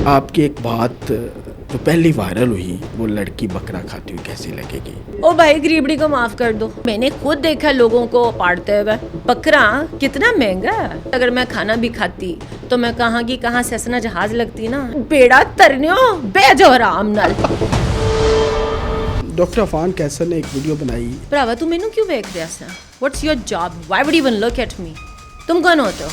آپ کی ایک بات جو پہلی وائرل ہوئی وہ لڑکی بکرا کھاتی ہوئی کیسی لگے گی؟ او بھائی گریبڑی کو معاف کر دو، میں نے خود دیکھا لوگوں کو پاڑتے ہوئے. بکرا کتنا مہنگا ہے. اگر میں کھانا بھی کھاتی تو میں کہاں کی کہاں سیسنا جہاز لگتی نا، بیڑا ترنیو بے جو رام نال. ڈاکٹر عفان کیسر نے ایک ویڈیو بنائی. براوا تو مینوں کیوں دیکھ رہا سا؟ What's your job? Why would even look at me? تم کون ہوتے ہو؟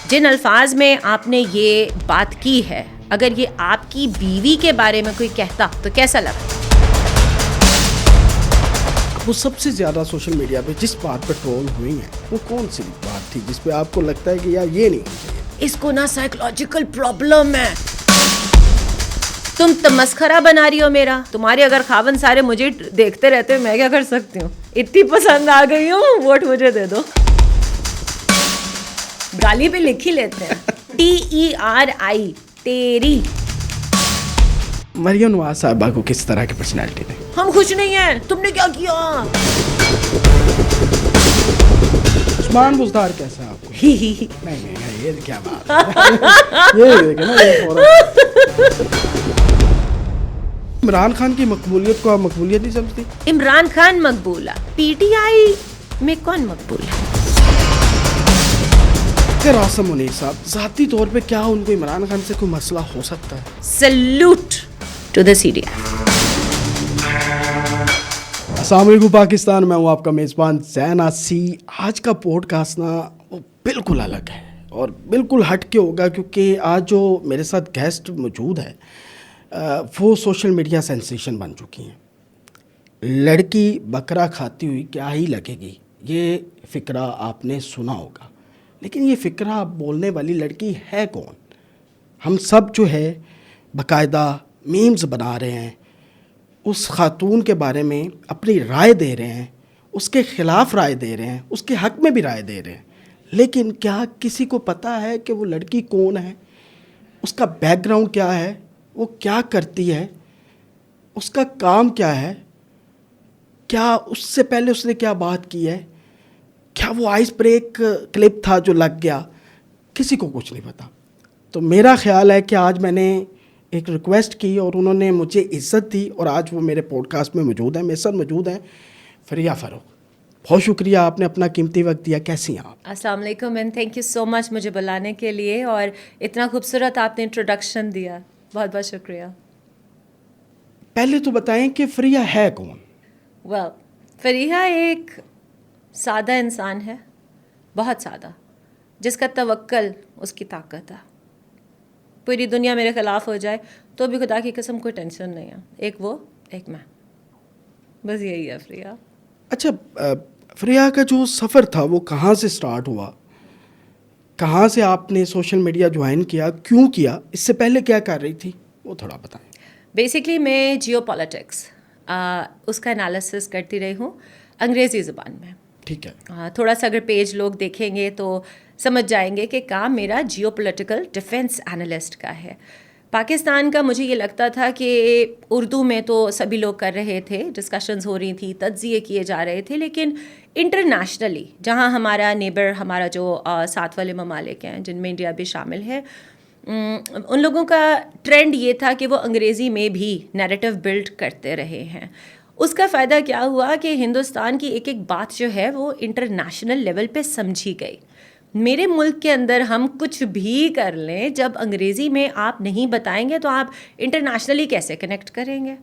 جن الفاظ میں آپ نے یہ بات کی ہے، اگر یہ آپ کی بیوی کے بارے میں کوئی کہتا تو کیسا لگتا؟ وہ سب سے زیادہ سوشل میڈیا پہ جس بات پہ ٹرول ہوئی ہیں وہ کون سی بات تھی جس پہ آپ کو لگتا ہے کہ یار یہ نہیں ہونا چاہیے؟ اس کو نا سائیکولوجیکل پرابلم ہے. تم تمسخرہ بنا رہی ہو میرا. تمہارے اگر خاون سارے مجھے دیکھتے رہتے میں کیا کر سکتی ہوں؟ اتنی پسند آ گئی ہوں، ووٹ مجھے دے دو. گالی پہ لکھ ہی لیتے ہیں TERI تیری. مریم نواز صاحبہ کو کس طرح کی پرسنالٹی تھی؟ ہم خوش نہیں ہیں. تم نے کیا کیا؟ عثمان بزدار کیسا ہے آپ کو؟ نہیں یہ کیا بات ہے؟ یہ دیکھیں نا یہ عمران خان کی مقبولیت کو آپ مقبولیت نہیں سمجھتی؟ عمران خان مقبول ہے، PTI میں کون مقبول ہے؟ کہ راسم منیر صاحب ذاتی طور پہ کیا ان کو عمران خان سے کوئی مسئلہ ہو سکتا ہے؟ Salute to the CDI. السلام علیکم پاکستان، میں ہوں آپ کا میزبان زین آسی. آج کا پوڈ کاسٹ نا وہ بالکل الگ ہے اور بالکل ہٹ کے ہوگا، کیونکہ آج جو میرے ساتھ گیسٹ موجود ہے وہ سوشل میڈیا سینسیشن بن چکی ہیں. لڑکی بکرا کھاتی ہوئی کیا ہی لگے گی، یہ فقرہ آپ نے سنا ہوگا، لیکن یہ فقرہ بولنے والی لڑکی ہے کون؟ ہم سب جو ہے باقاعدہ میمز بنا رہے ہیں، اس خاتون کے بارے میں اپنی رائے دے رہے ہیں، اس کے خلاف رائے دے رہے ہیں، اس کے حق میں بھی رائے دے رہے ہیں. لیکن کیا کسی کو پتہ ہے کہ وہ لڑکی کون ہے، اس کا بیک گراؤنڈ کیا ہے، وہ کیا کرتی ہے، اس کا کام کیا ہے، کیا اس سے پہلے اس نے کیا بات کی ہے، کیا وہ آئس بریک کلپ تھا جو لگ گیا؟ کسی کو کچھ نہیں پتا. تو میرا خیال ہے کہ آج میں نے ایک ریکویسٹ کی اور انہوں نے مجھے عزت دی اور آج وہ میرے پوڈ کاسٹ میں موجود ہیں. میرے ساتھ موجود ہیں فریہ فاروق. بہت شکریہ، آپ نے اپنا قیمتی وقت دیا. کیسی ہیں آپ؟ السلام علیکم اینڈ تھینک یو سو مچ مجھے بلانے کے لیے، اور اتنا خوبصورت آپ نے انٹروڈکشن دیا، بہت بہت شکریہ. پہلے تو بتائیں کہ فریہ ہے کون؟ ویل فریحہ ایک سادہ انسان ہے، بہت سادہ، جس کا توکل اس کی طاقت ہے. پوری دنیا میرے خلاف ہو جائے تو بھی خدا کی قسم کوئی ٹینشن نہیں ہے. ایک وہ، ایک میں، بس یہی ہے فریحہ. اچھا فریہ کا جو سفر تھا وہ کہاں سے سٹارٹ ہوا؟ کہاں سے آپ نے سوشل میڈیا جوائن کیا، کیوں کیا، اس سے پہلے کیا کر رہی تھی، وہ تھوڑا بتائیں. بیسکلی میں جیو پالیٹکس اس کا انالیسس کرتی رہی ہوں انگریزی زبان میں. ٹھیک ہے. تھوڑا سا اگر پیج لوگ دیکھیں گے تو سمجھ جائیں گے کہ کام میرا جیو پولیٹیکل ڈیفینس انالسٹ کا ہے. پاکستان کا مجھے یہ لگتا تھا کہ اردو میں تو سبھی لوگ کر رہے تھے، ڈسکشنز ہو رہی تھی، تجزیے کیے جا رہے تھے، لیکن انٹرنیشنلی جہاں ہمارا نیبر، ہمارا جو ساتھ والے ممالک ہیں جن میں انڈیا بھی شامل ہے، ان لوگوں کا ٹرینڈ یہ تھا کہ وہ انگریزی میں بھی نیریٹو بلڈ کرتے رہے ہیں. اس کا فائدہ کیا ہوا کہ ہندوستان کی ایک ایک بات جو ہے وہ انٹرنیشنل لیول پہ سمجھی گئی. میرے ملک کے اندر ہم کچھ بھی کر لیں، جب انگریزی میں آپ نہیں بتائیں گے تو آپ انٹرنیشنلی کیسے کنیکٹ کریں گے؟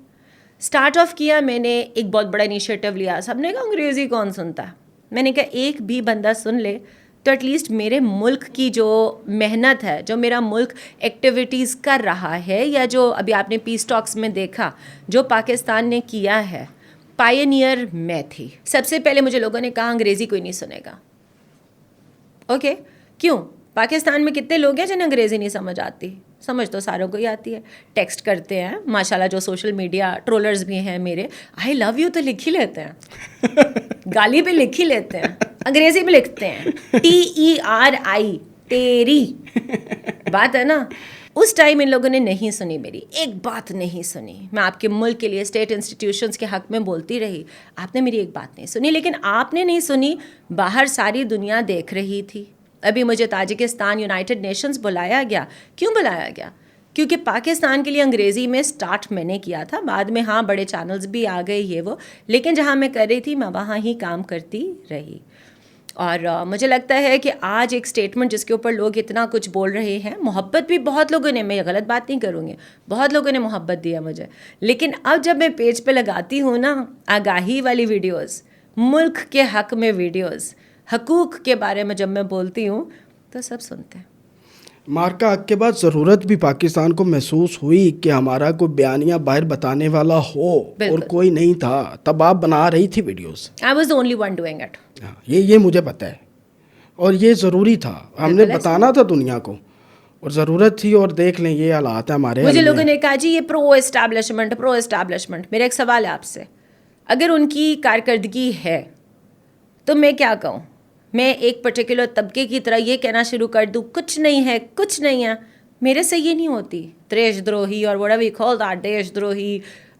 سٹارٹ آف کیا میں نے، ایک بہت بڑا انیشیٹو لیا. سب نے کہا انگریزی کون سنتا ہے؟ میں نے کہا ایک بھی بندہ سن لے تو ایٹ لیسٹ میرے ملک کی جو محنت ہے، جو میرا ملک ایکٹیویٹیز کر رہا ہے، یا جو ابھی آپ نے پیس ٹاکس میں دیکھا جو پاکستان نے کیا ہے، پائنیئر میں تھی. سب سے پہلے مجھے لوگوں نے کہا انگریزی کوئی نہیں سنے گا. اوکے کیوں؟ پاکستان میں کتنے لوگ ہیں جنہیں انگریزی نہیں سمجھ آتی؟ سمجھ تو ساروں کو ہی آتی ہے. ٹیکسٹ کرتے ہیں ماشاءاللہ، جو سوشل میڈیا ٹرولرز بھی ہیں میرے، آئی لو یو تو لکھ ہی لیتے ہیں، گالی پہ لکھ ہی لیتے ہیں، انگریزی میں لکھتے ہیں TERI تیری. بات ہے نا. اس ٹائم ان لوگوں نے نہیں سنی، میری ایک بات نہیں سنی. میں آپ کے ملک کے لیے اسٹیٹ انسٹیٹیوشنس کے حق میں بولتی رہی، آپ نے میری ایک بات نہیں سنی. لیکن آپ نے نہیں سنی، باہر ساری دنیا دیکھ رہی تھی. ابھی مجھے تاجکستان یونائٹڈ نیشنز بلایا گیا. کیوں بلایا گیا؟ کیونکہ پاکستان کے لیے انگریزی میں سٹارٹ میں نے کیا تھا. بعد میں ہاں بڑے چینلز بھی آ گئے یہ وہ, لیکن جہاں میں کر رہی تھی میں وہاں ہی کام کرتی رہی. اور مجھے لگتا ہے کہ آج ایک اسٹیٹمنٹ جس کے اوپر لوگ اتنا کچھ بول رہے ہیں, محبت بھی بہت لوگوں نے, میں غلط بات نہیں کروں گی, بہت لوگوں نے محبت دیا مجھے, لیکن اب جب میں پیج پہ لگاتی ہوں نا آگاہی والی ویڈیوز, ملک کے حق میں ویڈیوز, حقوق کے بارے میں جب میں بولتی ہوں تو سب سنتے ہیں. مارکا حق کے بعد ضرورت بھی پاکستان کو محسوس ہوئی کہ ہمارا کوئی بیانیہ باہر بتانے والا ہو, اور کوئی نہیں تھا. تب آپ بنا رہی تھی videos. I was the only one doing it. یہ مجھے پتہ ہے, اور یہ ضروری تھا, ہم نے بتانا تھا دنیا کو, اور ضرورت تھی. اور دیکھ لیں یہ حالات ہیں ہمارے. مجھے لوگوں نے کہا جی یہ پرو اسٹیبلشمنٹ. میرا ایک سوال ہے آپ سے, اگر ان کی کارکردگی ہے تو میں کیا کہوں؟ میں ایک پرٹیکولر طبقے کی طرح یہ کہنا شروع کر دوں کچھ نہیں ہے, کچھ نہیں ہے. میرے سے یہ نہیں ہوتی. دیش دروہی اور whatever you call that, دیش دروہی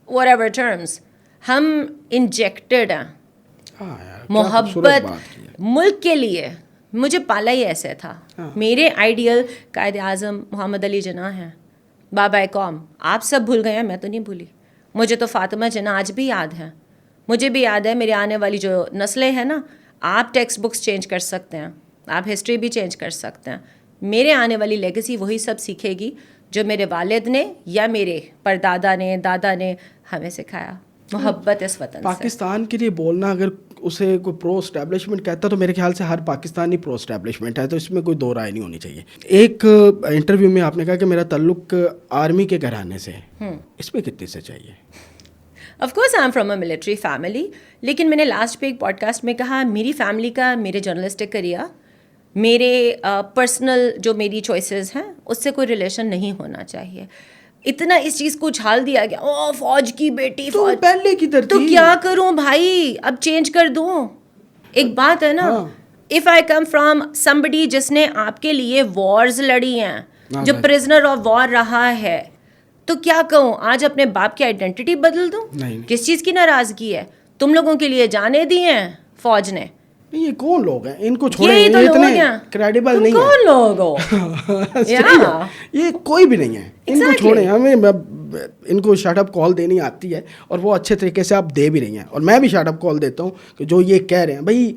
whatever terms, ہم انجیکٹڈ ہیں. محبت ملک کے لیے. مجھے پالا ہی ایسے تھا. میرے آئیڈیل قائد اعظم محمد علی جناح ہیں, بابا قوم. آپ سب بھول گئے ہیں, میں تو نہیں بھولی. مجھے تو فاطمہ جناح آج بھی یاد ہے. مجھے بھی یاد ہے میرے آنے والی جو نسلیں ہیں نا, آپ ٹیکسٹ بکس چینج کر سکتے ہیں, آپ ہسٹری بھی چینج کر سکتے ہیں, میرے آنے والی لیگیسی وہی سب سیکھے گی جو میرے والد نے یا میرے پردادا نے, دادا نے ہمیں سکھایا. محبت اس وطن سے. پاکستان کے لیے بولنا, اگر اسے کوئی پرو اسٹیبلشمنٹ کہتا تو میرے خیال سے ہر پاکستانی پرو اسٹیبلشمنٹ ہے, تو اس میں کوئی دو رائے نہیں ہونی چاہیے. ایک انٹرویو میں آپ نے کہا کہ میرا تعلق آرمی کے گھرانے سے ہے, اس میں کتنی سچائی ہے؟ Of course I am from a military family, لیکن میں نے لاسٹ پہ ایک پوڈ کاسٹ میں کہا میری فیملی کا میرے جرنلسٹک کریئر, میرے پرسنل جو میری چوائسیز ہیں اس سے کوئی ریلیشن نہیں ہونا چاہیے. اتنا اس چیز کو اچھال دیا گیا, او فوج کی بیٹی, تو پہلے کی ترتیب, تو کیا کروں بھائی, اب چینج کر دوں. ایک بات ہے نا, if I come from somebody جس نے آپ کے لیے وارز لڑی ہیں, جو پرزنر آف وار رہا ہے, تو کیا کہوں آج اپنے باپ کی آئیڈینٹی بدل دوں؟ کس چیز کی ناراضگی ہے؟ تم لوگوں کے لیے جانے دی ہیں فوج نے. یہ کون لوگ ہیں, ان کو چھوڑیں, یہ اتنے کریڈیبل نہیں ہیں. کون لوگ ہو؟ یہ کوئی بھی نہیں ہے, ان کو چھوڑیں. ہمیں ان کو شٹ اپ کال دینی آتی ہے, اور وہ اچھے طریقے سے آپ دے بھی رہی ہیں, اور میں بھی شٹ اپ کال دیتا ہوں کہ جو یہ کہہ رہے ہیں بھائی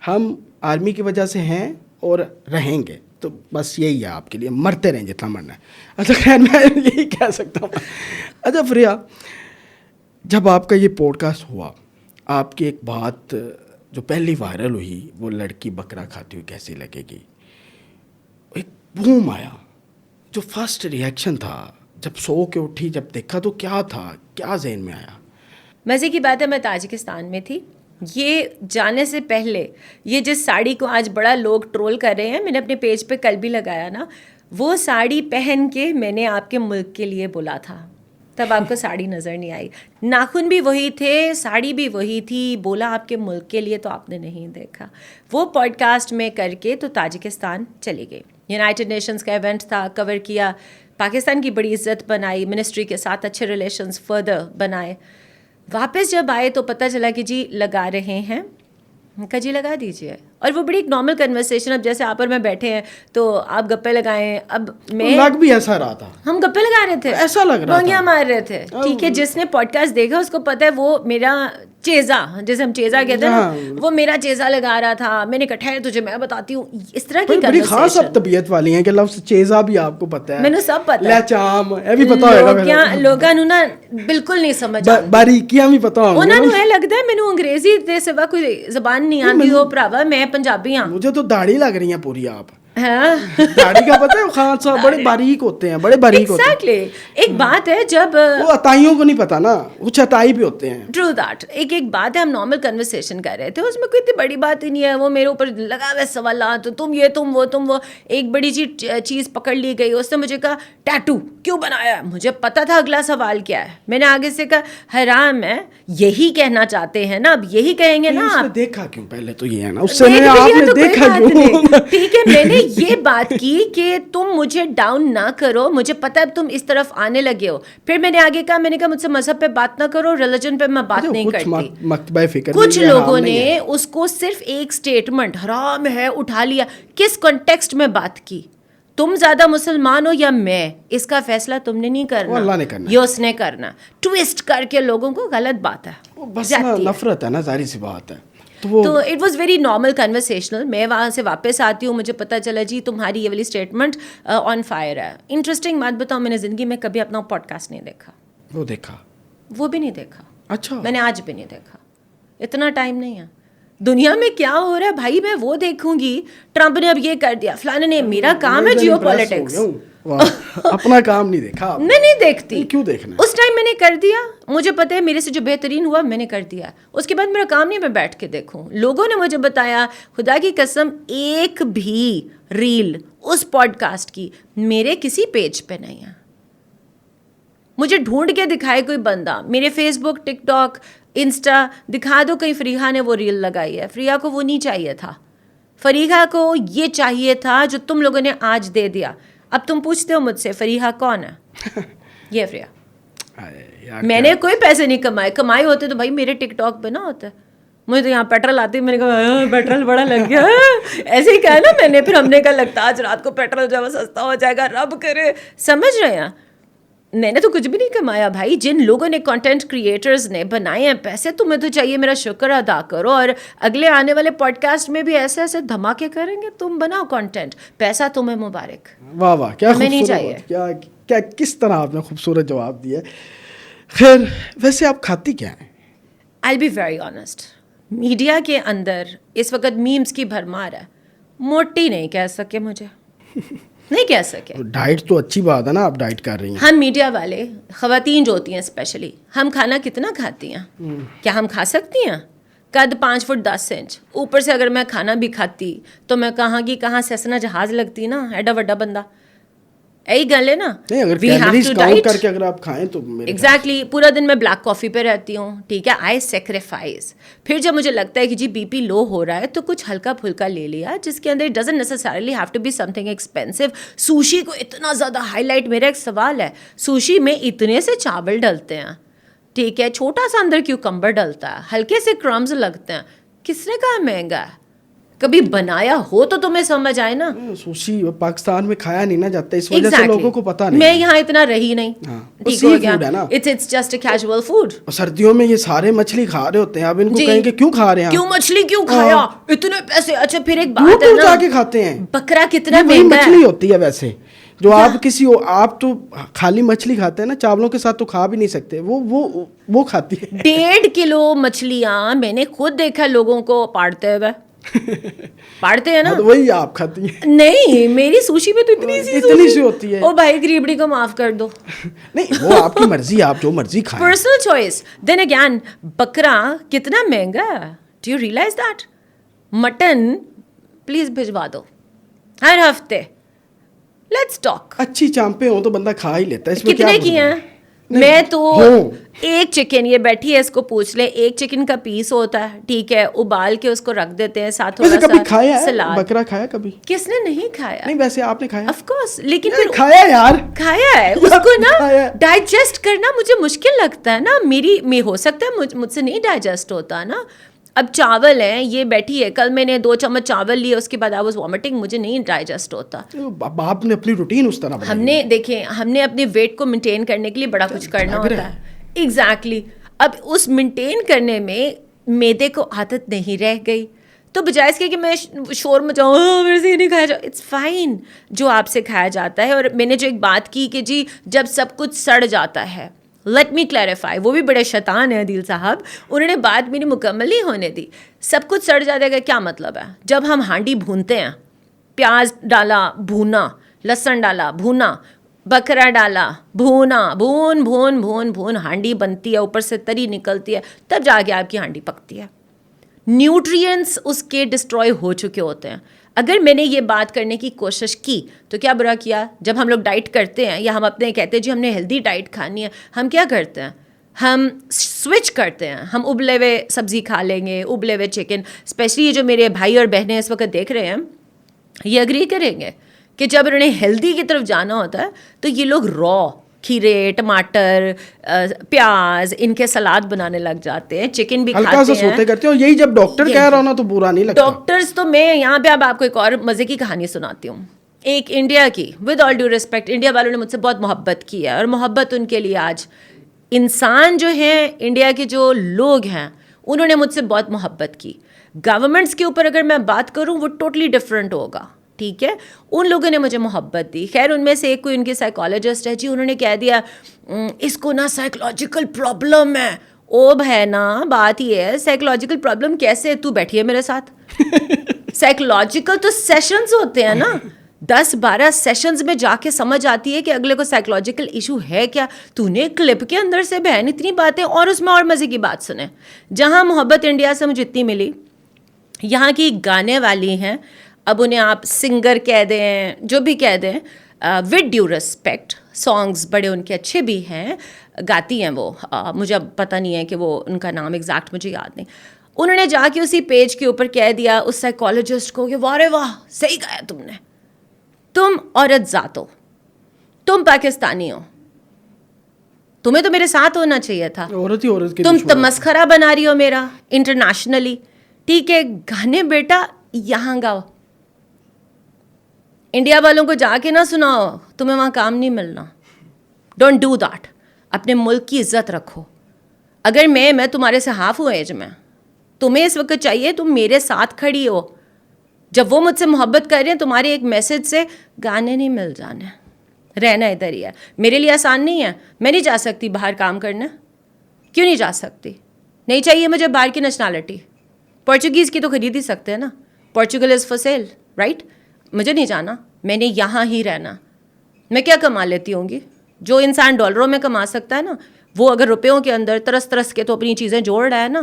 ہم آرمی کی وجہ سے ہیں اور رہیں گے, تو بس یہی ہے آپ کے لیے, مرتے رہیں جتنا مرنا ہے. اچھا خیر, میں یہی کہہ سکتا ہوں. اچھا فریا, جب آپ کا یہ پوڈ کاسٹ ہوا, آپ کی ایک بات جو پہلی وائرل ہوئی, وہ لڑکی بکرا کھاتی ہوئی کیسی لگے گی, ایک بوم آیا. جو فرسٹ ریئیکشن تھا جب سو کے اٹھی, جب دیکھا تو کیا تھا, کیا ذہن میں آیا؟ مزے کی بات ہے میں تاجکستان میں تھی. یہ جانے سے پہلے یہ جس ساڑی کو آج بڑا لوگ ٹرول کر رہے ہیں, میں نے اپنے پیج پہ کل بھی لگایا نا, وہ ساڑی پہن کے میں نے آپ کے ملک کے لیے بولا تھا. تب آپ کو ساڑی نظر نہیں آئی, ناخن بھی وہی تھے, ساڑی بھی وہی تھی, بولا آپ کے ملک کے لیے, تو آپ نے نہیں دیکھا. وہ پوڈ کاسٹ میں کر کے تو تاجکستان چلی گئی. یونائٹڈ نیشنز کا ایونٹ تھا, کور کیا, پاکستان کی بڑی عزت بنائی, منسٹری کے ساتھ اچھے ریلیشنز فردر بنائے. واپس جب آئے تو پتہ چلا کہ جی لگا رہے ہیں. کہا جی لگا دیجیے. اور وہ بڑی ایک نارمل کنورسیشن, اب جیسے آپ اور میں بیٹھے ہیں تو آپ گپے لگائیں, اب میں لگ بھی ایسا رہا تھا, ہم گپے لگا رہے تھے, ایسا لگ رہا بانگیاں مار رہے تھے. ٹھیک ہے, جس نے پوڈ کاسٹ دیکھا اس کو پتہ ہے وہ میرا چیزا, جیسے ہم چیزا کہتے ہیں نا, وہ میرا چیزا لگا رہا تھا. میں نے کہا ٹھہر تجھے میں بتاتی ہوں, اس طرح کی بڑی خاص اب طبیعت والی ہیں کہ لفظ چیزا بھی آپ کو پتہ ہے, میں نے سب پتہ ہے, لچام یہ بھی پتہ ہوگا, لوگاں نو نا بالکل نہیں سمجھ, باریکیاں بھی پتہ ہوں. انہوں نے لگتا ہے مینوں انگریزی دے سوا کوئی زبان نہیں آتی ہو بھراوا, میں پنجابی ہاں. مجھے تو داڑھی لگ رہی ہیں پوری, آپ داڑھی کا پتہ ہے خان صاحب بڑے باریک ہوتے ہیں, بڑے باریک ہوتے ہیں. ایگزیکٹلی. ایک بات ہے جب وہ عطائیوں کو نہیں پتا نا, کچھ عطائی بھی ہوتے ہیں. True that. ایک بات ہے, ہم نارمل کنورسیشن کر رہے تھے, اس میں کوئی اتنی بڑی بات ہی نہیں ہے. وہ میرے اوپر لگا ہوئے سوالات, تم یہ تم وہ. ایک بڑی چیز پکڑ لی گئی, اس نے مجھے کہا ٹیٹو کیوں بنایا. مجھے پتا تھا اگلا سوال کیا ہے. میں نے آگے سے کہا حرام ہے, یہی کہنا چاہتے ہیں نا, اب یہی کہیں گے نا. دیکھا کیوں, پہلے تو یہ ہے نا, اس سے آپ نے دیکھا کیوں. ٹھیک ہے, میں نے یہ بات کی کہ تم مجھے ڈاؤن نہ کرو, مجھے پتہ ہے اب تم اس طرف آنے لگے ہو. پھر میں نے آگے کہا, میں نے کہا مجھ سے مذہب پہ بات نہ کرو, ریلیجن پہ میں بات نہیں کرتی. مکتبہ فکر کچھ لوگوں نے اس کو صرف ایک سٹیٹمنٹ حرام ہے اٹھا لیا. کس کانٹیکسٹ میں بات کی؟ تم زیادہ مسلمان ہو یا میں, اس کا فیصلہ تم نے نہیں کرنا, اللہ نے کرنا, یہ اس نے کرنا. ٹویسٹ کر کے لوگوں کو غلط بات ہے, بس نفرت ہے نا, ظاہر سی بات ہے. تو اٹ واز ویری نارمل کنورسیشنل. میں وہاں سے واپس آتی ہوں, مجھے پتہ چلا جی تمہاری یہ والی اسٹیٹمنٹ آن فائر ہے. انٹرسٹنگ بات بتاؤں, میں نے زندگی میں کبھی اپنا پوڈ کاسٹ نہیں دیکھا. وہ بھی نہیں دیکھا. اچھا, میں نے آج بھی نہیں دیکھا, اتنا ٹائم نہیں ہے. دنیا میں کیا ہو رہا ہے بھائی, میں وہ دیکھوں گی, ٹرمپ نے اب یہ کر دیا, فلانے نے. میرا کام ہے جیو پالیٹکس. اپنا کام نہیں دیکھا. میں نہیں دیکھتی. کیوں دیکھنا؟ اس ٹائم میں نے کر دیا, مجھے پتا ہے میرے سے جو بہترین ہوا میں نے کر دیا. اس کے بعد میرا کام نہیں میں بیٹھ کے دیکھوں. لوگوں نے مجھے بتایا, خدا کی قسم ایک بھی ریل اس پوڈ کاسٹ کی میرے کسی پیج پہ نہیں ہے. مجھے ڈھونڈ کے دکھائے کوئی بندہ, میرے فیس بک, ٹک ٹاک, انسٹا دکھا دو کہیں فریحہ نے وہ ریل لگائی ہے. فریحہ کو وہ نہیں چاہیے تھا. فریحہ کو یہ چاہیے تھا جو تم لوگوں نے آج دے دیا. اب تم پوچھتے ہو مجھ سے فریحہ کون ہے؟ یہ فریحہ. میں نے کوئی پیسے نہیں کمائے ہوتے تو بھائی میرے ٹک ٹاک پہ نہ ہوتا. مجھے تو یہاں پیٹرول آتی, میں نے کہا پیٹرول بڑا لگ گیا, ایسے ہی کہا نا میں نے. پھر ہم نے کہا لگتا آج رات کو پیٹرول جو ہے سستا ہو جائے گا, رب کرے. سمجھ رہے ہیں, میں نے تو کچھ بھی نہیں کمایا بھائی. جن لوگوں نے کانٹینٹ کریٹرز نے بنائے ہیں پیسے, تمہیں تو چاہیے میرا شکر ادا کرو. اور اگلے آنے والے پوڈ کاسٹ میں بھی ایسے ایسے دھماکے کریں گے. تم بناؤ کانٹینٹ, پیسہ تمہیں مبارک. واہ واہ, کیا نہیں چاہیے. کیا کس طرح آپ نے خوبصورت جواب دیا. خیر, ویسے آپ کھاتی کیا ہیں؟ I'll be very honest, media کے اندر اس وقت میمز کی بھرمار ہے. موٹی نہیں کہہ سکے مجھے, نہیں کہہ سکے. ڈائٹ تو اچھی بات ہے نا, آپ ڈائٹ کر رہی ہیں. ہم میڈیا والے, خواتین جو ہوتی ہیں اسپیشلی, ہم کھانا کتنا کھاتی ہیں؟ کیا ہم کھا سکتی ہیں؟ قد 5 فٹ 10 انچ, اوپر سے اگر میں کھانا بھی کھاتی تو میں کہاں کی کہاں سیسنا جہاز لگتی نا, ایڈا وڈا بندہ. یہی گل ہے نا. اگر کیلوریز کاؤنٹ کر کے اگر آپ کھائیں تو ایگزیکٹلی. پورا دن میں بلیک کافی پہ رہتی ہوں, ٹھیک ہے, آئی سیکریفائز. پھر جب مجھے لگتا ہے کہ جی بی پی لو ہو رہا ہے تو کچھ ہلکا پھلکا لے لیا, جس کے اندر doesn't necessarily have to be something expensive. Sushi کو اتنا زیادہ ہائی لائٹ, میرا ایک سوال ہے, سوشی میں اتنے سے چاول ڈلتے ہیں, ٹھیک ہے, چھوٹا سا اندر کیوکمبر ڈلتا ہے, ہلکے سے کرمز لگتے ہیں. کس نے کہا مہنگا ہے؟ کبھی بنایا ہو تو تمہیں سمجھ آئے نا. سوشی پاکستان میں کھایا نہیں نا جاتا, اس وجہ سے لوگوں کو پتہ نہیں. میں یہاں اتنا رہی نہیں, ٹھیک ہو گیا, it's just a casual food. سردیوں میں یہ سارے مچھلی کھا رہے ہوتے ہیں, اب ان کو کہیں کہ کیوں کھا رہے ہیں, کیوں مچھلی کیوں کھایا, اتنے پیسے. اچھا پھر ایک بات ہے نا, جا کے کھاتے ہیں. بکرا کتنا مہنگا ہے. مچھلی ہوتی ہے ویسے جو آپ تو خالی مچھلی کھاتے ہیں نا, چاولوں کے ساتھ تو کھا بھی نہیں سکتے, وہ کھاتی ہے. 1.5 کلو مچھلیاں میں نے خود دیکھا لوگوں کو پاڑتے ہوئے. پاڑتے ہیں نا, وہی آپ کھاتی ہیں. نہیں, میری سوشی میں تو اتنی سی ہوتی ہے. او بھائی گریبڑی کو معاف کر دو. نہیں, وہ آپ کی مرضی, آپ جو مرضی کھائیں, پرسنل چوائس. دین اگین, بکرا کتنا مہنگا ہے, do you realise that. Mutton please بھجوا دو ہر ہفتے, لیٹس ٹاک. اچھی چامپیں ہوں تو بندہ کھا ہی لیتا ہے. اس میں کتنے کی ہیں؟ میں تو ایک چکن, یہ بیٹھی ہے اس کو پوچھ لے, ایک چکن کا پیس ہوتا ہے, ٹھیک ہے, ابال کے اس کو رکھ دیتے ہیں, ساتھ تھوڑا سا سلاد. بکرا کھایا کبھی؟ کس نے نہیں کھایا؟ نہیں ویسے آپ نے کھایا؟ آف کورس, لیکن پھر کھایا یار, کھایا ہے. اس کو نا ڈائجسٹ کرنا مجھے مشکل لگتا ہے نا. میں ہو سکتا ہے مجھ سے نہیں ڈائجسٹ ہوتا نا. اب چاول ہیں, یہ بیٹھی ہے, کل میں نے 2 چمچ چاول لیے, اس کے بعد آئی واز وامٹنگ, مجھے نہیں ڈائجسٹ ہوتا. آپ نے اپنی روٹین اس طرح ہم نے دیکھیں, ہم نے اپنے ویٹ کو مینٹین کرنے کے لیے بڑا کچھ کرنا ہوتا ہے. ایگزیکٹلی. اب اس مینٹین کرنے میں میدے کو عادت نہیں رہ گئی, تو بجائے اس کے کہ میں شور مچاؤں میرے سے یہ نہیں کھایا جاؤ, اٹس فائن جو آپ سے کھایا جاتا ہے. اور میں نے جو ایک بات کی کہ جی جب سب کچھ سڑ جاتا ہے, لیٹ می کلیریفائی, وہ بھی بڑے شیطان ہیں عدیل صاحب, انہوں نے بات میری مکمل نہیں ہونے دی. سب کچھ سڑ جاتا ہے کا کیا مطلب ہے؟ جب ہم ہانڈی بھونتے ہیں, پیاز ڈالا بھونا, لہسن ڈالا بھونا, بکرا ڈالا بھونا, بھون بھون بھون بھون, ہانڈی بنتی ہے, اوپر سے تری نکلتی ہے, تب جا کے آپ کی ہانڈی پکتی ہے. نیوٹرینٹس اس کے ڈسٹروائے ہو چکے ہوتے ہیں. اگر میں نے یہ بات کرنے کی کوشش کی تو کیا برا کیا؟ جب ہم لوگ ڈائٹ کرتے ہیں یا ہم اپنے کہتے ہیں جی ہم نے ہیلدی ڈائٹ کھانی ہے, ہم کیا کرتے ہیں؟ ہم سوئچ کرتے ہیں, ہم ابلے ہوئے سبزی کھا لیں گے, ابلے ہوئے چکن. اسپیشلی یہ جو میرے بھائی اور بہنیں اس وقت دیکھ رہے ہیں, یہ اگری کریں گے کہ جب انہوں نے ہیلدی کی طرف جانا ہوتا ہے تو یہ لوگ را کھیرے ٹماٹر پیاز ان کے سلاد بنانے لگ جاتے ہیں, چکن بھی ہلکا سا کھاتے ہیں. سوتے کرتے ہیں, اور یہی جب ڈاکٹر کہہ رہا ہو نا تو برا نہیں لگتا. ڈاکٹرز تو میں یہاں پہ اب آپ کو ایک اور مزے کی کہانی سناتی ہوں. ایک انڈیا کی, with all due respect, India والوں نے مجھ سے بہت محبت کی ہے, اور محبت ان کے لیے آج انسان جو ہیں انڈیا کے جو لوگ ہیں انہوں نے مجھ سے بہت محبت کی. گورنمنٹس کے اوپر اگر میں بات کروں وہ ٹوٹلی ڈفرینٹ ہوگا, ٹھیک ہے. ان لوگوں نے مجھے محبت دی. خیر ان میں سے ایک کوئی ان کی سائیکالوجسٹ ہے جی, انہوں نے کہہ دیا اس کو نا سائیکولوجیکل پرابلم ہے. او ہے نا, بات یہ ہے سائیکولوجیکل پرابلم کیسے, تو بیٹھی ہے میرے ساتھ. سائیکولوجیکل تو سیشنز ہوتے ہیں نا, 10-12 سیشنز میں جا کے سمجھ آتی ہے کہ اگلے کو سائیکولوجیکل ایشو ہے کیا. تو نے کلپ کے اندر سے بہن اتنی باتیں, اور اس میں اور مزے کی بات سنیں. جہاں محبت انڈیا سے مجھے اتنی ملی, یہاں کی گانے والی ہیں, اب انہیں آپ سنگر کہہ دیں جو بھی کہہ دیں, ود ڈیو ریسپیکٹ, سانگز بڑے ان کے اچھے بھی ہیں, گاتی ہیں وہ, مجھے اب پتہ نہیں ہے کہ وہ ان کا نام ایگزیکٹ مجھے یاد نہیں. انہوں نے جا کے اسی پیج کے اوپر کہہ دیا اس سائیکالوجسٹ کو کہ واہ رے واہ صحیح گایا تم نے, تم عورت ذات ہو, تم پاکستانی ہو, تمہیں تو میرے ساتھ ہونا چاہیے تھا, عورت ہی عورت کی تم دشمن. تمسخرہ بنا رہی ہو میرا انٹرنیشنلی. ٹھیک ہے گانے بیٹا یہاں گاؤ, انڈیا والوں کو جا کے نہ سناؤ, تمہیں وہاں کام نہیں ملنا. Don't do that. اپنے ملک کی عزت رکھو. اگر میں تمہارے سے ہاف ہوں ایج میں, تمہیں اس وقت چاہیے تم میرے ساتھ کھڑی ہو. جب وہ مجھ سے محبت کر رہے ہیں تمہارے ایک میسج سے گانے نہیں مل جانے, رہنا ادھر ہی ہے. میرے لیے آسان نہیں ہے, میں نہیں جا سکتی باہر کام کرنے. کیوں نہیں جا سکتی؟ نہیں چاہیے مجھے باہر کی نیشنلٹی. پورچوگیز کی تو خرید ہی سکتے ہیں نا, Portugal is for sale, right. مجھے نہیں جانا, میں نے یہاں ہی رہنا. میں کیا کما لیتی ہوں گی؟ جو انسان ڈالروں میں کما سکتا ہے نا, وہ اگر روپیوں کے اندر ترس کے تو اپنی چیزیں جوڑ رہا ہے نا,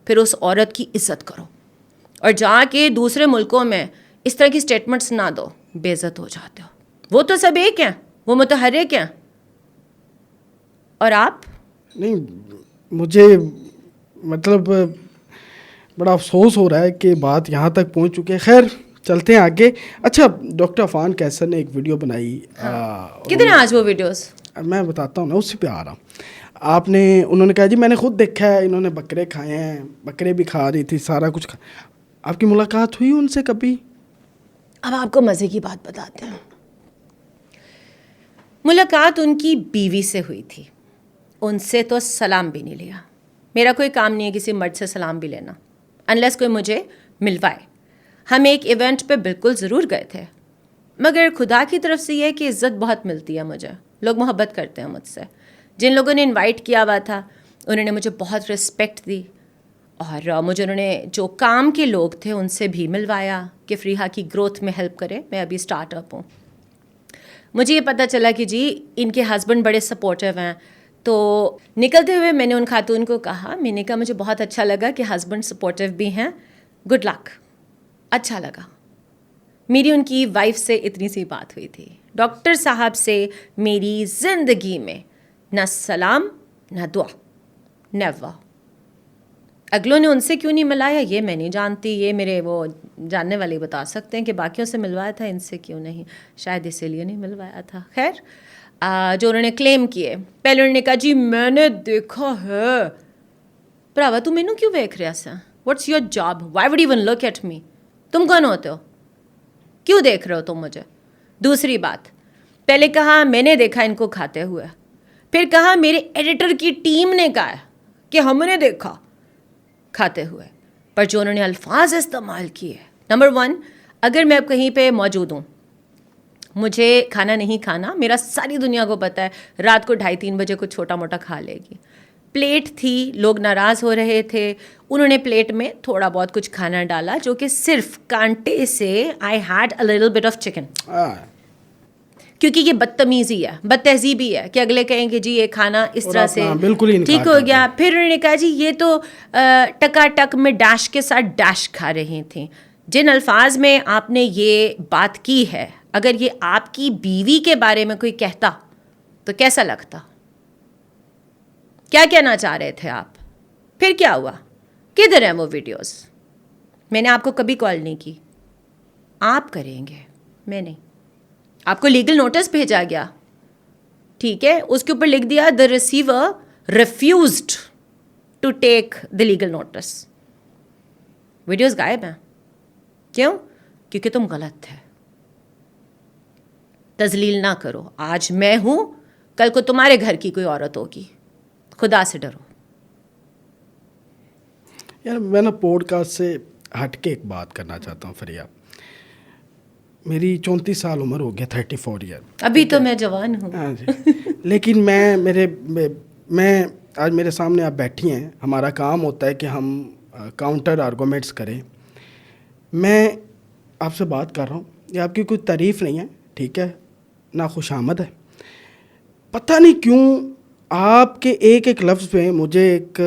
پھر اس عورت کی عزت کرو. اور جا کے دوسرے ملکوں میں اس طرح کی اسٹیٹمنٹس نہ دو, بے عزت ہو جاتے ہو. وہ تو سب ایک ہیں, وہ متحرک ہیں, اور آپ نہیں, مجھے مطلب بڑا افسوس ہو رہا ہے کہ بات یہاں تک پہنچ چکی ہے. خیر چلتے ہیں آگے. اچھا ڈاکٹر عفان کیسر نے ایک ویڈیو بنائی, کتنے آج وہ ویڈیوز میں بتاتا ہوں نا, اسی پہ آ رہا ہوں. انہوں نے کہا جی میں نے خود دیکھا ہے, انہوں نے بکرے کھائے ہیں, بکرے بھی کھا رہی تھی, سارا کچھ آپ کی ملاقات ہوئی ان سے کبھی؟ اب آپ کو مزے کی بات بتاتے ہیں. ملاقات ان کی بیوی سے ہوئی تھی, ان سے تو سلام بھی نہیں لیا. میرا کوئی کام نہیں ہے کسی مرد سے سلام بھی لینا, انلیس کوئی مجھے ملوائے. ہم ایک ایونٹ پہ بالکل ضرور گئے تھے, مگر خدا کی طرف سے یہ کہ عزت بہت ملتی ہے مجھے, لوگ محبت کرتے ہیں مجھ سے. جن لوگوں نے انوائٹ کیا ہوا تھا انہوں نے مجھے بہت رسپیکٹ دی, اور مجھے انہوں نے جو کام کے لوگ تھے ان سے بھی ملوایا کہ فریحہ کی گروتھ میں ہیلپ کرے. میں ابھی اسٹارٹ اپ ہوں. مجھے یہ پتہ چلا کہ جی ان کے ہسبینڈ بڑے سپورٹیو ہیں. تو نکلتے ہوئے میں نے ان خاتون کو کہا, میں نے کہا مجھے بہت اچھا لگا کہ ہسبینڈ سپورٹیو بھی ہیں, گڈ لک. اچھا لگا. میری ان کی وائف سے اتنی سی بات ہوئی تھی. ڈاکٹر صاحب سے میری زندگی میں نہ سلام نہ دعا, نیور. اگلوں نے ان سے کیوں نہیں ملایا یہ میں نہیں جانتی, یہ میرے وہ جاننے والے بتا سکتے ہیں کہ باقیوں سے ملوایا تھا, ان سے کیوں نہیں, شاید اسی لیے نہیں ملوایا تھا. خیر جو انہوں نے کلیم کیے, پہلے انہوں نے کہا جی میں نے دیکھا ہے. بھراوا تو مینوں کیوں دیکھ رہا سا, what's your job, why would even look at me, تم کون ہوتے ہو, کیوں دیکھ رہے ہو تم مجھے. دوسری بات, پہلے کہا میں نے دیکھا ان کو کھاتے ہوئے, پھر کہا میرے ایڈیٹر کی ٹیم نے کہا کہ ہم نے دیکھا کھاتے ہوئے. پر جو انہوں نے الفاظ استعمال کیے, نمبر 1, اگر میں اب کہیں پہ موجود ہوں, مجھے کھانا نہیں کھانا, میرا ساری دنیا کو پتہ ہے رات کو 2:30-3 بجے کچھ چھوٹا موٹا کھا لے گی. پلیٹ تھی, لوگ ناراض ہو رہے تھے, انہوں نے پلیٹ میں تھوڑا بہت کچھ کھانا ڈالا جو کہ صرف کانٹے سے I had a little bit of chicken, کیونکہ یہ بدتمیزی ہے, بد تہذیبی ہے کہ اگلے کہیں کہ جی یہ کھانا اس طرح سے ٹھیک ہو گیا. پھر انہوں نے کہا جی یہ تو ٹکا ٹک میں ڈیش کے ساتھ ڈیش کھا رہی تھیں. جن الفاظ میں آپ نے یہ بات کی ہے, اگر یہ آپ کی بیوی کے بارے میں کوئی کہتا تو کیسا لگتا, کیا کہنا چاہ رہے تھے آپ؟ پھر کیا ہوا, کدھر ہیں وہ ویڈیوز؟ میں نے آپ کو کبھی کال نہیں کی, آپ کریں گے, میں نہیں. آپ کو لیگل نوٹس بھیجا گیا, ٹھیک ہے, اس کے اوپر لکھ دیا the receiver refused to take the legal notice. Videos غائب ہیں. کیوں؟ کیونکہ تم غلط تھے. تذلیل نہ کرو. آج میں ہوں, کل کو تمہارے گھر کی کوئی عورت ہوگی. خدا سے ڈرو. یار میں نا پوڈ کاسٹ سے ہٹ کے ایک بات کرنا چاہتا ہوں فریہ. میری 34 سال عمر ہو گیا, 34 ایئر. ابھی تو میں جوان ہوں. ہاں جی. لیکن میں آج میرے سامنے آپ بیٹھی ہیں. ہمارا کام ہوتا ہے کہ ہم کاؤنٹر آرگومنٹس کریں. میں آپ سے بات کر رہا ہوں, یہ آپ کی کوئی تعریف نہیں ہے, ٹھیک ہے, نہ خوش آمد ہے. پتہ نہیں کیوں آپ کے ایک ایک لفظ پہ مجھے ایک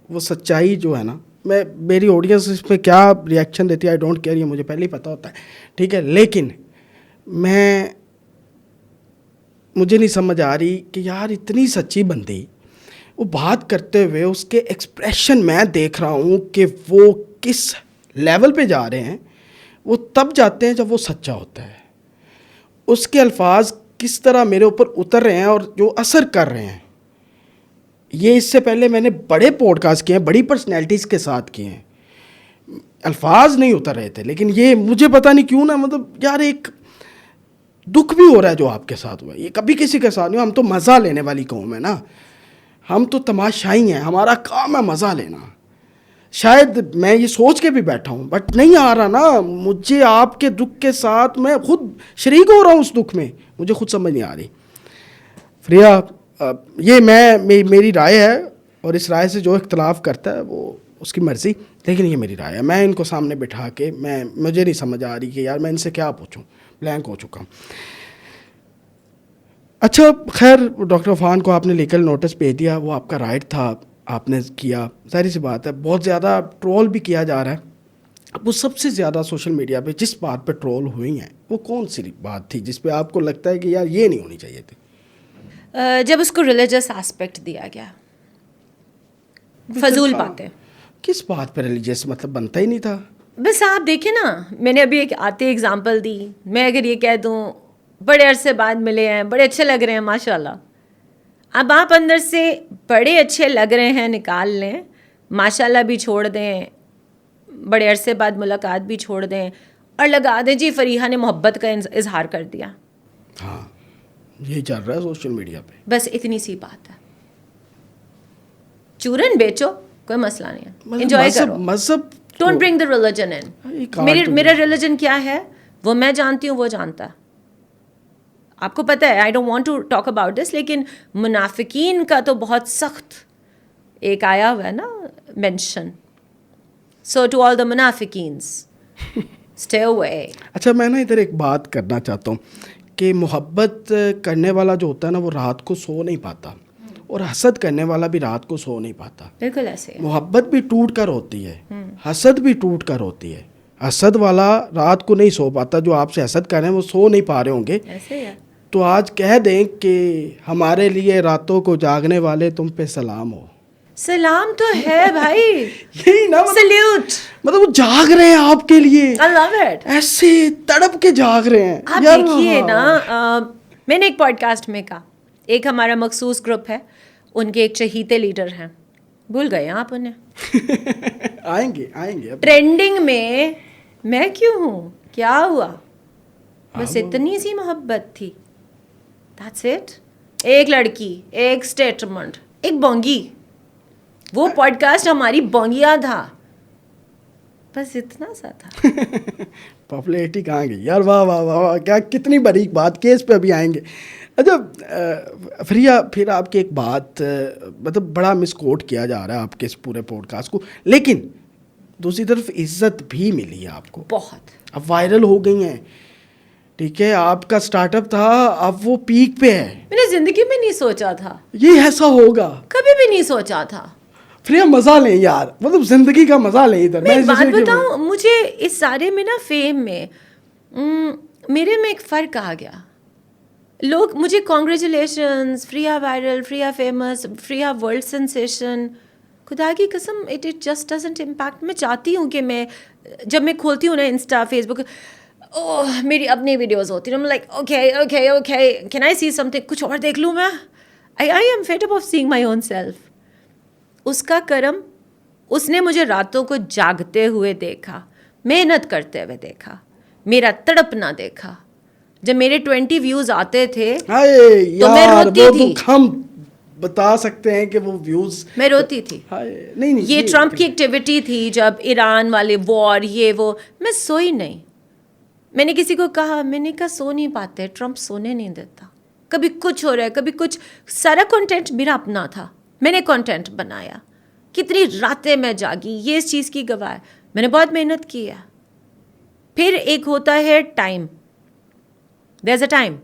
وہ سچائی جو ہے نا, میری آڈینس اس پہ کیا ریئیکشن دیتی ہے آئی ڈونٹ کیئر, یہ مجھے پہلے ہی پتہ ہوتا ہے, ٹھیک ہے. لیکن مجھے نہیں سمجھ آ رہی کہ یار اتنی سچی بندی, وہ بات کرتے ہوئے اس کے ایکسپریشن میں دیکھ رہا ہوں کہ وہ کس لیول پہ جا رہے ہیں. وہ تب جاتے ہیں جب وہ سچا ہوتا ہے. اس کے الفاظ کس طرح میرے اوپر اتر رہے ہیں اور جو اثر کر رہے ہیں. یہ اس سے پہلے میں نے بڑے پوڈ کاسٹ کیے ہیں, بڑی پرسنالٹیز کے ساتھ کیے ہیں, الفاظ نہیں اتر رہے تھے. لیکن یہ مجھے پتہ نہیں کیوں نا, مطلب یار ایک دکھ بھی ہو رہا ہے جو آپ کے ساتھ ہوا ہے. یہ کبھی کسی کے ساتھ نہیں. ہم تو مزہ لینے والی قوم ہے نا, ہم تو تماشائی ہیں, ہمارا کام ہے مزہ لینا. شاید میں یہ سوچ کے بھی بیٹھا ہوں, بٹ نہیں آ رہا نا مجھے آپ کے دکھ کے ساتھ. میں خود شریک ہو رہا ہوں اس دکھ میں, مجھے خود سمجھ نہیں آ رہی. فریہ, یہ میری رائے ہے, اور اس رائے سے جو اختلاف کرتا ہے وہ اس کی مرضی, لیکن یہ میری رائے ہے. میں ان کو سامنے بٹھا کے مجھے نہیں سمجھ آ رہی کہ یار میں ان سے کیا پوچھوں, بلینک ہو چکا ہوں. اچھا خیر, ڈاکٹر عفان کو آپ نے لیگل نوٹس بھیج دیا, وہ آپ کا رائٹ تھا, آپ نے کیا. ظاہر سی بات ہے بہت زیادہ ٹرول بھی کیا جا رہا ہے. اب وہ سب سے زیادہ سوشل میڈیا پہ جس بات پہ ٹرول ہوئی ہیں وہ کون سی بات تھی جس پہ آپ کو لگتا ہے کہ یار یہ نہیں ہونی چاہیے تھی؟ جب اس کو ریلیجس آسپیکٹ دیا گیا. فضول باتیں. کس بات پہ ریلیجس مطلب بنتا ہی نہیں تھا. بس آپ دیکھیں نا, میں نے ابھی ایک آتے ایگزامپل دی. میں اگر یہ کہہ دوں بڑے عرصے بعد ملے ہیں, بڑے اچھے لگ رہے ہیں ماشاء اللہ. اب آپ اندر سے بڑے اچھے لگ رہے ہیں نکال لیں, ماشاء اللہ بھی چھوڑ دیں, بڑے عرصے بعد ملاقات بھی چھوڑ دیں, اور لگا دیں جی فریحہ نے محبت کا اظہار کر دیا. ہاں یہ چل رہا ہے سوشل میڈیا پہ. بس اتنی سی بات ہے. چورن بیچو, کوئی مسئلہ نہیں ہے, انجوائے کرو. مذہب ڈونٹ برنگ دا ریلیجن ان. میرا ریلیجن کیا ہے وہ میں جانتی ہوں, وہ جانتا ہے. آپ کو پتہ ہے, I don't want to talk about this, لیکن منافقین کا تو بہت سخت ایک آیا ہوا ہے نا mention. So to all the منافقینز اسٹے اوے. اچھا میں نا ادھر ایک بات کرنا چاہتا ہوں کہ محبت کرنے والا جو ہوتا ہے نا وہ رات کو سو نہیں پاتا, اور حسد کرنے والا بھی رات کو سو نہیں پاتا. بالکل ایسے. محبت بھی ٹوٹ کر ہوتی ہے, حسد بھی ٹوٹ کر ہوتی ہے. حسد والا رات کو نہیں سو پاتا, جو آپ سے حسد کر رہے ہیں وہ سو نہیں پا رہے ہوں گے. ایسے ہے. تو آج کہہ دیں کہ ہمارے لیے راتوں کو جاگنے والے تم پہ سلام ہو. سلام تو ہے بھائی, یہی نا سلیوٹ. مطلب وہ جاگ رہے ہیں آپ کے لیے, I love it. ایسے تڑپ کے جاگ رہے ہیں. آپ دیکھیے نا, میں نے ایک پوڈ کاسٹ میں کہا, ایک ہمارا مخصوص گروپ ہے, ان کے ایک چہیتے لیڈر ہیں, بھول گئے آپ انہیں. آئیں گے ٹرینڈنگ میں کیوں ہوں, کیا ہوا, بس اتنی سی محبت تھی. That's it. ایک لڑکی, ایک اسٹیٹمنٹ, ایک بونگی. وہ پوڈ کاسٹ ہماری بونگیا تھا, بس اتنا سا تھا. پاپولیرٹی کہاں گئی یار, واہ واہ واہ واہ, کیا کتنی باریک بات, کیس پہ ابھی آئیں گے. اچھا فریہ, پھر آپ کی ایک بات مطلب بڑا مس کوٹ کیا جا رہا ہے آپ کے اس پورے پوڈ کاسٹ کو, لیکن دوسری طرف عزت بھی ملی ہے آپ کو بہت. اب وائرل ہو گئی ہیں, ٹھیک ہے, آپ کا اسٹارٹ اپ تھا, اب وہ پیک پہ ہے. میں نے زندگی میں نہیں سوچا تھا یہ ایسا ہوگا, کبھی بھی نہیں سوچا تھا. پھر ہم مزہ لیں یار, مطلب زندگی کا مزہ لیں. ادھر میں ایک بات بتاؤں, مجھے اس سارے میں نا فیم میں میرے میں ایک فرق آ گیا. لوگ مجھے congratulations, Fariha viral, Fariha famous, Fariha world sensation. خدا کی قسم اٹ جسٹ ڈزنٹ امپیکٹ. میں چاہتی ہوں کہ میں جب میں کھولتی ہوں نا انسٹا, فیس بک, میری اپنی ویڈیوز ہوتی ہیں, like okay can I see something, کچھ اور دیکھ لوں میں. I am fed up of seeing my own self. اس کا کرم, اس نے مجھے راتوں کو جاگتے ہوئے دیکھا, محنت کرتے ہوئے دیکھا, میرا تڑپنا دیکھا. جب میرے 20 ویوز آتے تھے تو میں روتی تھی. ہم بتا سکتے ہیں کہ وہ ویوز, میں روتی تھی. نہیں یہ ٹرمپ کی ایکٹیویٹی تھی جب ایران والے وار, یہ وہ, میں سوئی نہیں. میں نے کسی کو کہا, میں نے کہا سو نہیں پاتے, ٹرمپ سونے نہیں دیتا, کبھی کچھ ہو رہا ہے کبھی کچھ. سارا کنٹینٹ میرا اپنا تھا, میں نے کنٹینٹ بنایا, کتنی راتیں میں جاگی, یہ اس چیز کی گواہ ہے. میں نے بہت محنت کی ہے. پھر ایک ہوتا ہے time, there is a time.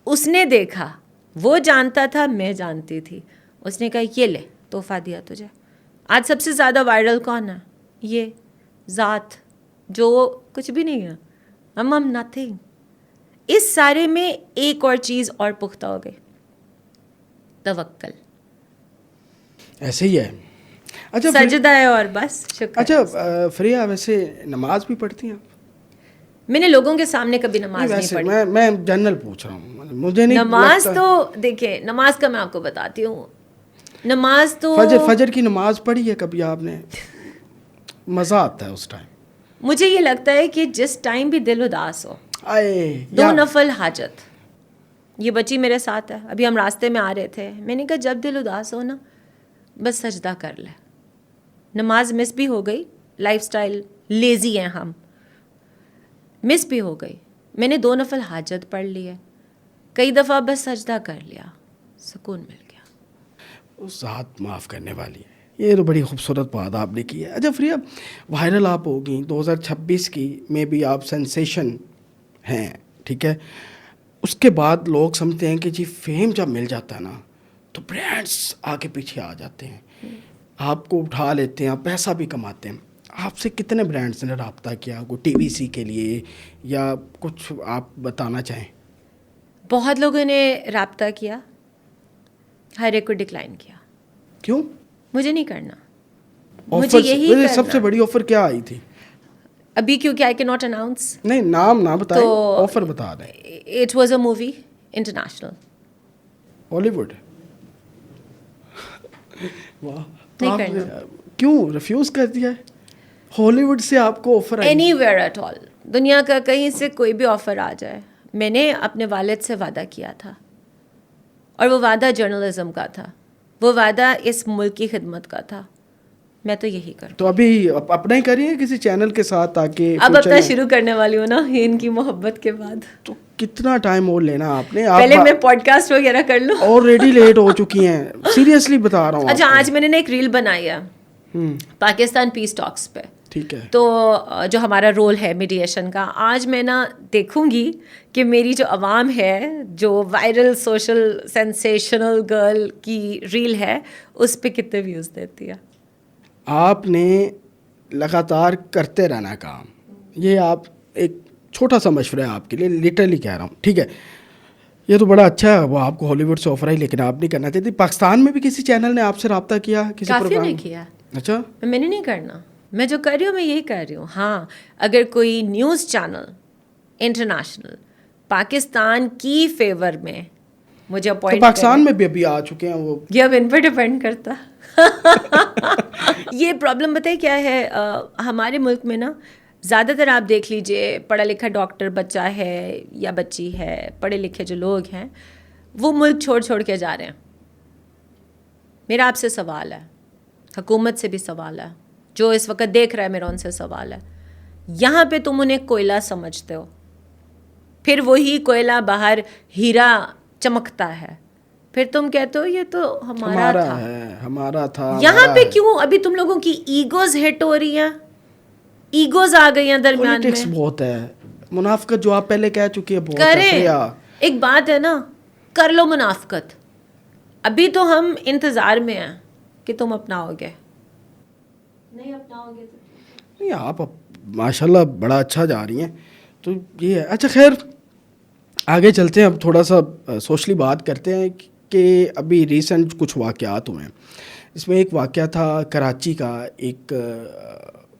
اس نے دیکھا, وہ جانتا تھا, میں جانتی تھی. اس نے کہا یہ لے تحفہ دیا تجھے. آج سب سے زیادہ وائرل کون ہے؟ یہ ذات جو کچھ بھی نہیں ہے, ہم نتھنگ. اس سارے میں ایک اور چیز اور پختہ ہو گئی, توکل. ایسے ہی ہے. اچھا سجدہ ہے اور بس شکر. اچھا فریہ, ویسے نماز بھی پڑھتی ہیں آپ؟ میں نے لوگوں کے سامنے کبھی نماز نہیں پڑھی. میں جنرل پوچھ رہا ہوں, مجھے نہیں نماز تو دیکھیں, نماز کا میں آپ کو بتاتی ہوں. نماز تو فجر کی نماز پڑھی ہے کبھی آپ نے؟ مزہ آتا ہے اس ٹائم. مجھے یہ لگتا ہے کہ جس ٹائم بھی دل اداس ہو, دو نفل حاجت. یہ بچی میرے ساتھ ہے, ابھی ہم راستے میں آ رہے تھے, میں نے کہا جب دل اداس ہو نا, بس سجدہ کر لے. نماز مس بھی ہو گئی, لائف سٹائل لیزی ہیں ہم, مس بھی ہو گئی. میں نے 2 نفل حاجت پڑھ لی ہے, کئی دفعہ بس سجدہ کر لیا, سکون مل گیا. اس ذات معاف کرنے والی ہے. یہ تو بڑی خوبصورت بات آپ نے کی ہے. اچھا فریہ, وائرل آپ ہو گئی 2026 کی میں بھی, آپ سینسیشن ہیں, ٹھیک ہے. اس کے بعد لوگ سمجھتے ہیں کہ جی فیم جب مل جاتا ہے نا تو برانڈس آگے پیچھے آ جاتے ہیں, آپ کو اٹھا لیتے ہیں, آپ پیسہ بھی کماتے ہیں. آپ سے کتنے برانڈس نے رابطہ کیا, کوئی ٹی وی سی کے لیے یا کچھ آپ بتانا چاہیں؟ بہت لوگوں نے رابطہ کیا, ہر ایک کو ڈکلائن کیا. کیوں؟ مجھے نہیں کرنا. مجھے یہی کرنا. سب سے بڑی آفر کیا آئی تھی ابھی؟ کیونکہ آئی کی ناٹ اناؤنس. نہیں, نام نہ بتائیں, آفر بتا دیں. It was a movie international, ہالی ووڈ. نہیں کرنا. کیوں ریفیوز کر دیا ہے؟ ہالی ووڈ سے آپ کو offer anywhere at all, دنیا کا کہیں سے کوئی بھی آفر آ جائے. میں نے اپنے والد سے وعدہ کیا تھا, اور وہ وعدہ جرنلزم کا تھا, وہ وعدہ اس ملک کی خدمت کا تھا. میں تو یہی کروں. تو ابھی اپنا ہی کریے کسی چینل کے ساتھ تاکہ اب اپنا شروع کرنے والی ہوں نا ان کی محبت کے بعد. تو کتنا ٹائم اور لینا آپ نے؟ پہلے میں پوڈ کاسٹ وغیرہ کر لوں. آلریڈی لیٹ ہو چکی ہیں, سیریسلی بتا رہا ہوں. اچھا, آج میں نے ایک ریل بنائی ہے پاکستان پیس ٹاکس پہ, ٹھیک ہے, تو جو ہمارا رول ہے میڈیشن کا. آج میں نا دیکھوں گی کہ میری جو عوام ہے, جو وائرل سوشل سینسیشنل گرل کی ریل ہے, اس پہ کتنے ویوز دیتی ہے. آپ نے لگاتار کرتے رہنا کام. یہ آپ ایک چھوٹا سا مشورہ ہے آپ کے لیے, لٹرلی کہہ رہا ہوں, ٹھیک ہے. یہ تو بڑا اچھا ہے, وہ آپ کو ہالی ووڈ سے آفر آئی, لیکن آپ نہیں کرنا چاہتے. پاکستان میں بھی کسی چینل نے آپ سے رابطہ کیا کسی پروگرام؟ نہیں کیا. اچھا, میں نے نہیں کرنا. میں جو کر رہی ہوں میں یہی کر رہی ہوں. ہاں, اگر کوئی نیوز چینل انٹرنیشنل پاکستان کی فیور میں مجھے اپوائنٹ, پاکستان میں بھی ابھی آ چکے ہیں وہ, یہ اب ان پہ ڈپینڈ کرتا. یہ پرابلم بتائیں کیا ہے, ہمارے ملک میں نا زیادہ تر آپ دیکھ لیجئے پڑھا لکھا ڈاکٹر بچہ ہے یا بچی ہے, پڑھے لکھے جو لوگ ہیں وہ ملک چھوڑ کے جا رہے ہیں. میرا آپ سے سوال ہے, حکومت سے بھی سوال ہے, جو اس وقت دیکھ رہا ہے میرا ان سے سوال ہے. یہاں پہ تم انہیں کوئلہ سمجھتے ہو, پھر وہی کوئلہ باہر ہیرا چمکتا ہے, پھر تم کہتے ہو یہ تو ہمارا تھا. یہاں پہ کیوں ابھی تم لوگوں کی ایگوز ہٹ ہو رہی ہیں, ایگوز آ گئی ہیں درمیان میں. پولیٹکس بہت ہے, منافقت جو آپ پہلے کہہ چکی ہے بہت کریں. ایک بات ہے نا, کر لو منافقت, ابھی تو ہم انتظار میں ہیں کہ تم اپناؤ گے. نہیں اپناؤ گے تو نہیں, آپ ماشاءاللہ بڑا اچھا جا رہی ہیں, تو یہ ہے. اچھا خیر, آگے چلتے ہیں, اب تھوڑا سا سوشلی بات کرتے ہیں کہ ابھی ریسنٹ کچھ واقعات ہوئے ہیں. اس میں ایک واقعہ تھا کراچی کا, ایک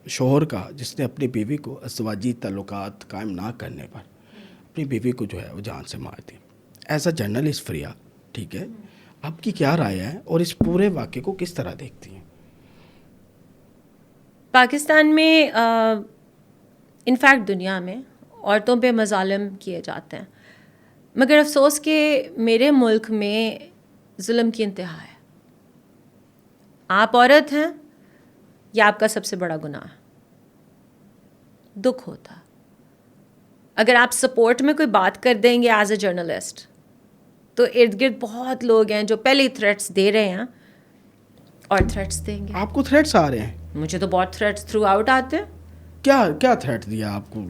شوہر کا جس نے اپنی بیوی کو ازدواجی تعلقات قائم نہ کرنے پر اپنی بیوی کو جو ہے وہ جان سے مار دی. ایز اے جرنلسٹ فریا، ٹھیک ہے، آپ کی کیا رائے ہے اور اس پورے واقعے کو کس طرح دیکھتی ہیں؟ پاکستان میں انفیکٹ دنیا میں عورتوں پہ مظالم کیے جاتے ہیں، مگر افسوس کہ میرے ملک میں ظلم کی انتہا ہے. آپ عورت ہیں، یہ آپ کا سب سے بڑا گناہ ہے. دکھ ہوتا اگر آپ سپورٹ میں کوئی بات کر دیں گے ایز اے جرنلسٹ، تو ارد گرد بہت لوگ ہیں جو پہلے ہی تھریٹس دے رہے ہیں اور تھریٹس دیں گے. آپ کو تھریٹس آ رہے ہیں؟ مجھے تو بہت تھریٹس تھرو آؤٹ آتے ہیں. کیا تھریٹ دیا آپ کو؟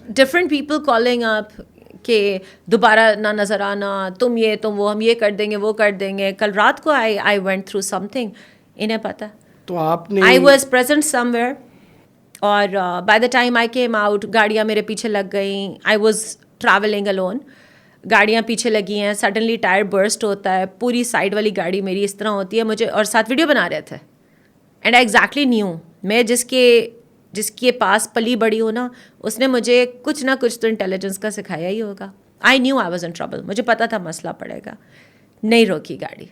ڈفرینٹ پیپل کالنگ اپ کہ دوبارہ نہ نظر آنا، تم یہ تم وہ، ہم یہ کر دیں گے وہ کر دیں گے. کل رات کو I went through something, انہیں پتہ. تو آپ نے I was present somewhere, اور by the time I came out گاڑیاں میرے پیچھے لگ گئیں. آئی واز ٹریولنگ الون، گاڑیاں پیچھے لگی ہیں، سڈنلی ٹائر برسٹ ہوتا ہے، پوری سائڈ والی گاڑی میری اس طرح ہوتی ہے مجھے، اور ساتھ ویڈیو بنا رہے تھے. اینڈ آئی ایگزیکٹلی نیو، میں جس کے پاس پلی بڑی ہوں نا، اس نے مجھے کچھ نہ کچھ تو انٹیلیجنس کا سکھایا ہی ہوگا. I knew I was in trouble, مجھے پتا تھا مسئلہ پڑے گا. نہیں روکی گاڑی،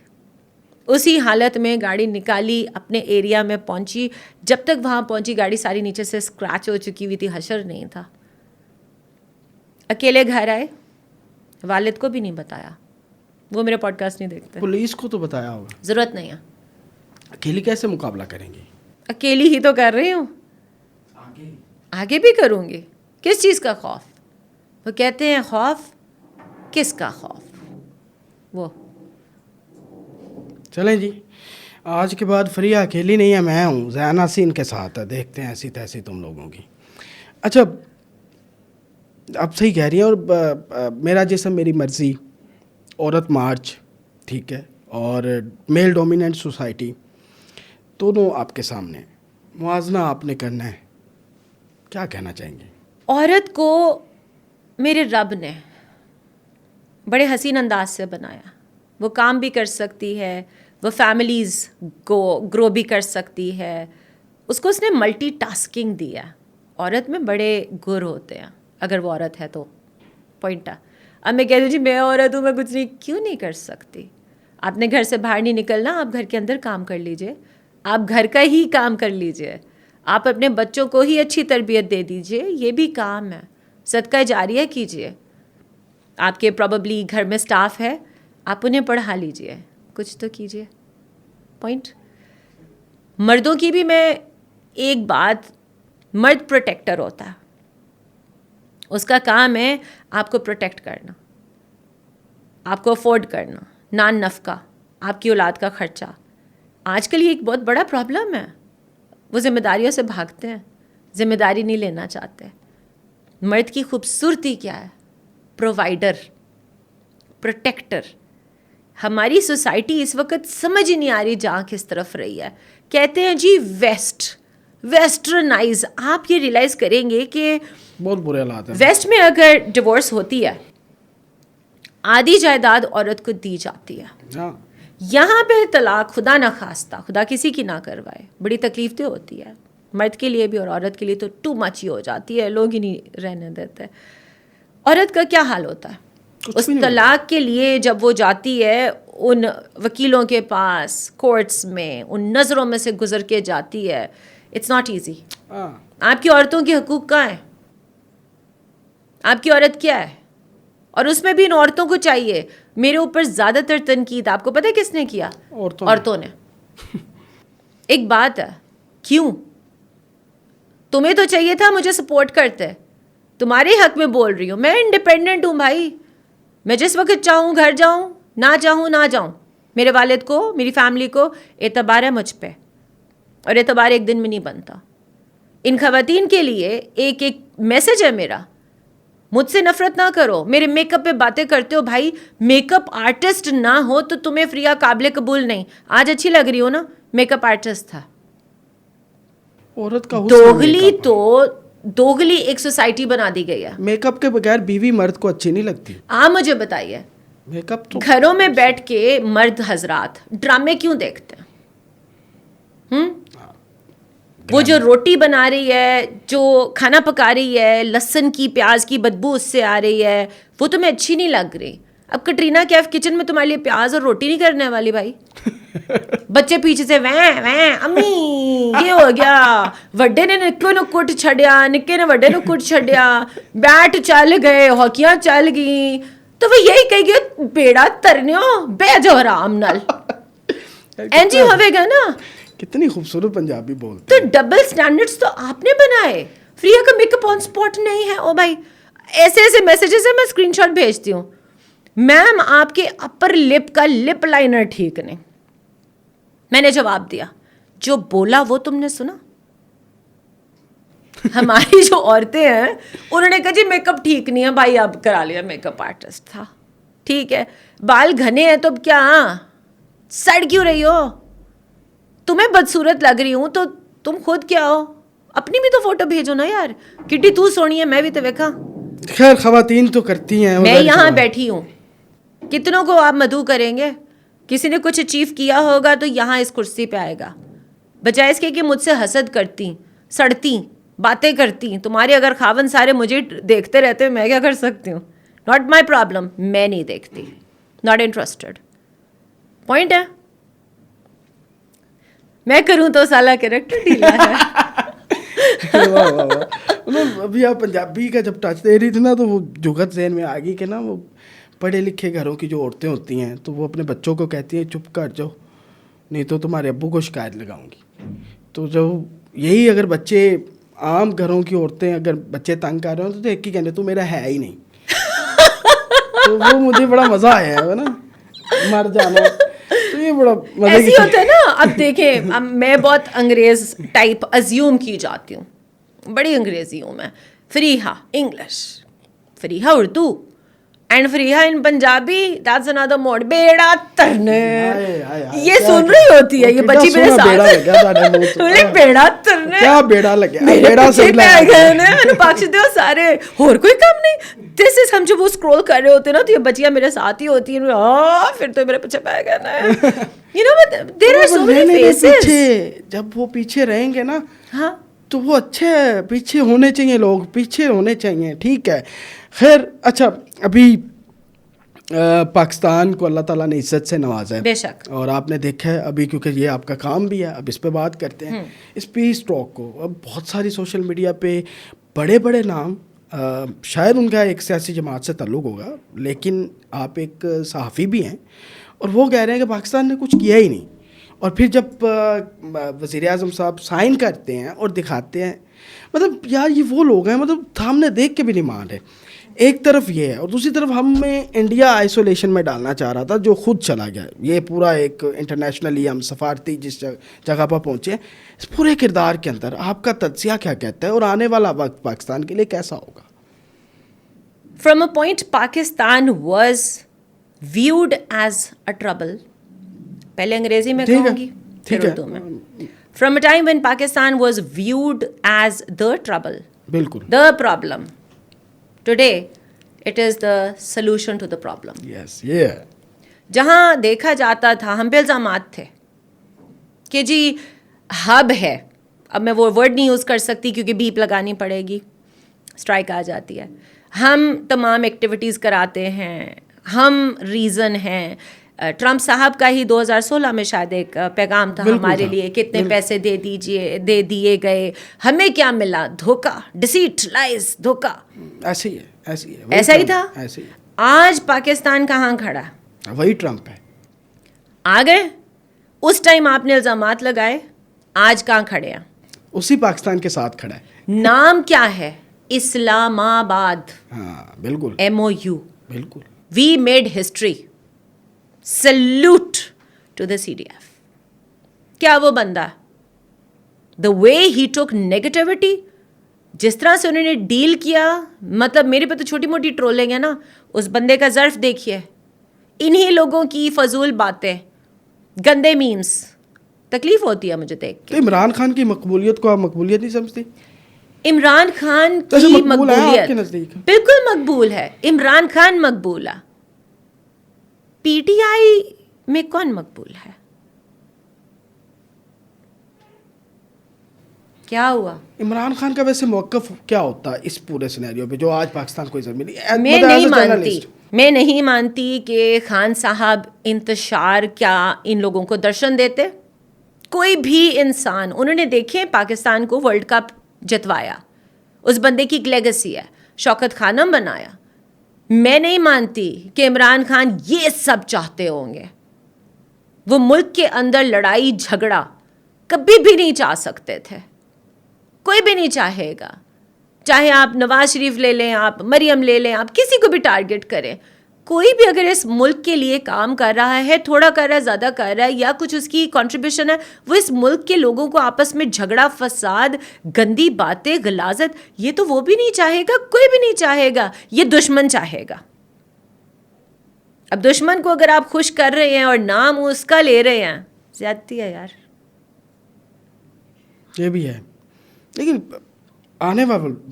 اسی حالت میں گاڑی نکالی، اپنے ایریا میں پہنچی. جب تک وہاں پہنچی گاڑی ساری نیچے سے اسکریچ ہو چکی ہوئی تھی، حشر نہیں تھا. اکیلے گھر آئے، والد کو بھی نہیں بتایا، وہ میرے پوڈ کاسٹ نہیں دیکھتے. پولیس کو تو بتایا ہوگا؟ ضرورت نہیں ہے. اکیلی کیسے مقابلہ کریں گی؟ اکیلی ہی تو کر رہی ہوں، آگے بھی کروں گی. کس چیز کا خوف؟ وہ کہتے ہیں خوف کس کا خوف. وہ چلیں جی، آج کے بعد فریا اکیلی نہیں ہے، میں ہوں، زینا سین کے ساتھ ہے. دیکھتے ہیں ایسی تیسی تم لوگوں کی. اچھا، آپ صحیح کہہ رہی ہیں. اور میرا جسم میری مرضی، عورت مارچ، ٹھیک ہے، اور میل ڈومیننٹ سوسائٹی، دونوں آپ کے سامنے. موازنہ آپ نے کرنا ہے، کیا کہنا چاہیں گے؟ عورت کو میرے رب نے بڑے حسین انداز سے بنایا. وہ کام بھی کر سکتی ہے، وہ فیملیز کو گرو بھی کر سکتی ہے. اس کو اس نے ملٹی ٹاسکنگ دیا. عورت میں بڑے گر ہوتے ہیں اگر وہ عورت ہے تو. پوائنٹ ہے. اب میں کہتی ہوں جی میں عورت ہوں، میں کچھ نہیں، کیوں نہیں کر سکتی؟ آپ نے گھر سے باہر نہیں نکلنا، آپ گھر کے اندر کام کر لیجئے، آپ گھر کا ہی کام کر لیجئے، آپ اپنے بچوں کو ہی اچھی تربیت دے دیجئے، یہ بھی کام ہے. صدقہ جاریہ کیجئے. آپ کے پروبیبلی گھر میں سٹاف ہے، آپ انہیں پڑھا لیجئے، کچھ تو کیجئے. پوائنٹ. مردوں کی بھی میں ایک بات، مرد پروٹیکٹر ہوتا ہے، اس کا کام ہے آپ کو پروٹیکٹ کرنا، آپ کو افورڈ کرنا، نان نفقہ، آپ کی اولاد کا خرچہ. آج کل یہ ایک بہت بڑا پرابلم ہے. وہ ذمہ داریوں سے بھاگتے ہیں، ذمہ داری نہیں لینا چاہتے. مرد کی خوبصورتی کیا ہے؟ Provider, protector. ہماری سوسائٹی اس وقت سمجھ ہی نہیں آ رہی جہاں کس طرف رہی ہے. کہتے ہیں جی ویسٹرنائز. آپ یہ ریئلائز کریں گے کہ بہت برے حالات ہیں. ویسٹ میں اگر ڈیورس ہوتی ہے، آدھی جائیداد عورت کو دی جاتی ہے. یہاں پہ طلاق خدا نہ خواستہ، خدا کسی کی نہ کروائے، بڑی تکلیف دہ ہوتی ہے مرد کے لیے بھی اور عورت کے لیے تو ٹو مچ ہی ہو جاتی ہے، لوگ ہی نہیں رہنے دیتے. عورت کا کیا حال ہوتا ہے اس طلاق کے لیے جب وہ جاتی ہے ان وکیلوں کے پاس، کورٹس میں، ان نظروں میں سے گزر کے جاتی ہے. It's not easy. آپ کی عورتوں کے حقوق کہاں ہیں؟ آپ کی عورت کیا ہے؟ اور اس میں بھی ان عورتوں کو چاہیے. میرے اوپر زیادہ تر تنقید آپ کو پتہ ہے کس نے کیا؟ عورتوں نے. ایک بات ہے، کیوں؟ تمہیں تو چاہیے تھا مجھے سپورٹ کرتے. تمہارے حق میں بول رہی ہوں، میں انڈیپینڈنٹ ہوں بھائی. میں جس وقت چاہوں گھر جاؤں، نہ چاہوں نہ جاؤں. میرے والد کو، میری فیملی کو اعتبار ہے مجھ پہ، اور اعتبار ایک دن میں نہیں بنتا. ان خواتین کے لیے ایک میسج ہے میرا، مجھ سے نفرت نہ کرو. میرے میک اپ پہ باتیں کرتے ہو بھائی، میک اپ آرٹسٹ نہ ہو تو تمہیں فریا قابل قبول نہیں. آج اچھی لگ رہی ہو نا، میک اپ آرٹسٹ تھا. عورت کا دوگلی ایک سوسائٹی بنا دی گئی ہے. میک اپ کے بغیر بیوی مرد کو اچھی نہیں لگتی. آپ مجھے بتائیے، میک اپ تو گھروں میں بیٹھ کے مرد حضرات ڈرامے کیوں دیکھتے ہیں؟ وہ جو روٹی بنا رہی ہے, جو کھانا پکا رہی ہے, لہسن کی پیاز کی بدبو اس سے آ رہی ہے, وہ تمہیں اچھی نہیں لگ رہی. اب کٹرینا کیف کچن میں تمہارے لیے پیاز اور روٹی نہیں کرنے والی بھائی. بچے پیچھے سے ویں ویں امی یہ ہو گیا, وڈے نے نکے نو کٹ چھڈیا, نکے نے وڈے نو کٹ چھڈیا, بیٹ چل گئے, ہاکیاں چل گئیں, تو وہ یہی کہے گی بیڑا ترنیو بہ جو آرام نال. این جی ہوے گا نا. کتنی خوبصورت پنجابی بولتے. تو ڈبل سٹینڈرڈز تو آپ نے بنائے. فریہ کا میک اپ آن اسپاٹ نہیں ہے. او بھائی ایسے ایسے میسیجز ہیں, میں اسکرین شاٹ بھیجتی ہوں. میم آپ کے اپر لپ کا لپ لائنر ٹھیک نہیں. میں نے جواب دیا, جو بولا وہ تم نے سنا. ہماری جو عورتیں ہیں انہوں نے کہا جی میک اپ ٹھیک نہیں ہے. بھائی اب کرا لیا, میک اپ آرٹسٹ تھا, ٹھیک ہے. بال گھنے ہیں تو اب کیا سڑ کیوں رہی ہو؟ تمہیں بدصورت لگ رہی ہوں تو تم خود کیا ہو؟ اپنی بھی تو فوٹو بھیجو نا یار. کٹی تو سونی ہے, میں بھی تو دیکھا. خیر خواتین تو کرتی ہیں. میں یہاں بیٹھی ہوں, کتنوں کو آپ مدعو کریں گے؟ کسی نے کچھ اچیو کیا ہوگا تو یہاں اس کرسی پہ آئے گا, بجائے اس کے کہ مجھ سے حسد کرتی, سڑتی, باتیں کرتی. تمہارے اگر خاون سارے مجھے دیکھتے رہتے میں کیا کر سکتی ہوں؟ Not my problem. میں نہیں دیکھتی, ناٹ انٹرسٹڈ. پوائنٹ ہے. میں کروں تو سالہ کریکٹر ڈھیلا ہے. ابھی آپ پنجابی کا جب ٹچ دے رہی تھی نا تو وہ جگت ذہن میں آ گئی کہ نا وہ پڑھے لکھے گھروں کی جو عورتیں ہوتی ہیں تو وہ اپنے بچوں کو کہتی ہیں چپ کر جاؤ نہیں تو تمہارے ابو کو شکایت لگاؤں گی. تو جو یہی اگر بچے عام گھروں کی عورتیں اگر بچے تنگ کر رہے ہوں تو ایک ہی کہنے تو میرا ہے ہی نہیں. تو وہ مجھے بڑا مزہ آیا ہے نا, مر جانا. تو یہ بڑا ایسی ہوتا ہے نا. اب دیکھیں میں بہت انگریز ٹائپ ازیوم کی جاتی ہوں, بڑی انگریزی ہوں میں. Fariha English, Fariha Urdu, and Fariha in Punjabi. That's another mood. بیڑا ترنے یہ سن رہی ہوتی ہے یہ بچی میرے ساتھ. بیڑا ترنے کیا بیڑا لگا, بیڑا صحیح لگا گئے نا میں نے پاکش دے سارے, اور کوئی کام نہیں. دس از ہم جب وہ اسکرول کر رہے ہوتے ہیں نا تو یہ بچیاں میرے ساتھ ہی ہوتی ہیں. پھر تو میرے پیچھے پہ گیا نا. You know there are so many faces. جب وہ پیچھے رہیں گے نا ہاں تو وہ اچھے پیچھے ہونے چاہیے, لوگ پیچھے ہونے چاہیے, ٹھیک ہے. خیر اچھا, ابھی پاکستان کو اللہ تعالیٰ نے عزت سے نوازا ہے, بے شک, اور آپ نے دیکھا ہے ابھی کیونکہ یہ آپ کا کام بھی ہے, اب اس پہ بات کرتے ہیں. اس پیس ٹاک کو اب بہت ساری سوشل میڈیا پہ بڑے بڑے نام, شاید ان کا ایک سیاسی جماعت سے تعلق ہوگا, لیکن آپ ایک صحافی بھی ہیں, اور وہ کہہ رہے ہیں کہ پاکستان نے کچھ کیا ہی نہیں. اور پھر جب وزیر اعظم صاحب سائن کرتے ہیں اور دکھاتے ہیں, مطلب یار یہ وہ لوگ ہیں, مطلب سامنے دیکھ کے بھی نہیں مان رہے. ایک طرف یہ ہے, اور دوسری طرف ہمیں انڈیا آئسولیشن میں ڈالنا چاہ رہا تھا جو خود چلا گیا. یہ پورا ایک انٹرنیشنلی ہم سفارتی جس جگہ پر پہنچے, اس پورے کردار کے اندر آپ کا تجزیہ کیا کہتا ہے, اور آنے والا وقت پاکستان کے لیے کیسا ہوگا؟ From a point Pakistan was viewed as a trouble. پہلے انگریزی میں کہوں گی پھر اردو میں. From a time when Pakistan was viewed as the trouble, بالکل the problem, today it is the solution to the problem. Yes, یہ جہاں دیکھا جاتا تھا, ہم پہ الزامات تھے کہ جی ہب ہے, اب میں وہ ورڈ نہیں یوز کر سکتی کیونکہ بیپ لگانی پڑے گی, اسٹرائک آ جاتی ہے. ہم تمام ایکٹیویٹیز کراتے ہیں, ہم ریزن ہیں. ٹرمپ صاحب کا ہی 2016 میں شاید ایک پیغام تھا ہمارے لیے, کتنے پیسے دے دیے گئے, ہمیں کیا ملا, دھوکہ, ڈسیٹ, لائز, دھوکہ. ایسا ہی تھا. آج پاکستان کہاں کھڑا؟ وہی ٹرمپ ہے. آ گئے, اس ٹائم آپ نے الزامات لگائے, آج کہاں کھڑے ہیں؟ اسی پاکستان کے ساتھ کھڑا ہے. نام کیا ہے؟ اسلام آباد. ہاں بالکل, MOU. بالکل. We made history. Salute to the CDF. کیا وہ بندہ, دا وے ہی ٹوک نیگیٹیوٹی, جس طرح سے انہوں نے ڈیل کیا, مطلب میرے پہ تو چھوٹی موٹی ٹرولنگ ہے نا, اس بندے کا ظرف دیکھیے, انہی لوگوں کی فضول باتیں, گندے میمز, تکلیف ہوتی ہے مجھے دیکھ کے. عمران خان کی مقبولیت کو آپ مقبولیت نہیں سمجھتی؟ عمران خان کی مقبولیت بالکل مقبول ہے. عمران خان مقبول ہے, PTI میں کون مقبول ہے؟ کیا ہوا؟ عمران خان کا ویسے موقف کیا ہوتا ہے اس پورے سینیریو پہ جو آج پاکستان کو عزت ملی؟ میں نہیں مانتی کہ خان صاحب انتشار کیا ان لوگوں کو درشن دیتے. کوئی بھی انسان, انہوں نے دیکھیں پاکستان کو ورلڈ کپ جتوایا, اس بندے کی ایک لیگیسی ہے, شوکت خانم بنایا. میں نہیں مانتی کہ عمران خان یہ سب چاہتے ہوں گے. وہ ملک کے اندر لڑائی جھگڑا کبھی بھی نہیں چاہ سکتے تھے, کوئی بھی نہیں چاہے گا. چاہے آپ نواز شریف لے لیں, آپ مریم لے لیں, آپ کسی کو بھی ٹارگٹ کریں, کوئی بھی اگر اس ملک کے لیے کام کر رہا ہے, تھوڑا کر رہا ہے, زیادہ کر رہا ہے, یا کچھ اس کی کنٹریبیوشن ہے, وہ اس ملک کے لوگوں کو آپس میں جھگڑا, فساد, گندی باتیں, غلاظت, یہ تو وہ بھی نہیں چاہے گا, کوئی بھی نہیں چاہے گا. یہ دشمن چاہے گا. اب دشمن کو اگر آپ خوش کر رہے ہیں اور نام اس کا لے رہے ہیں, زیادتی ہے یار. یہ بھی ہے, لیکن آنے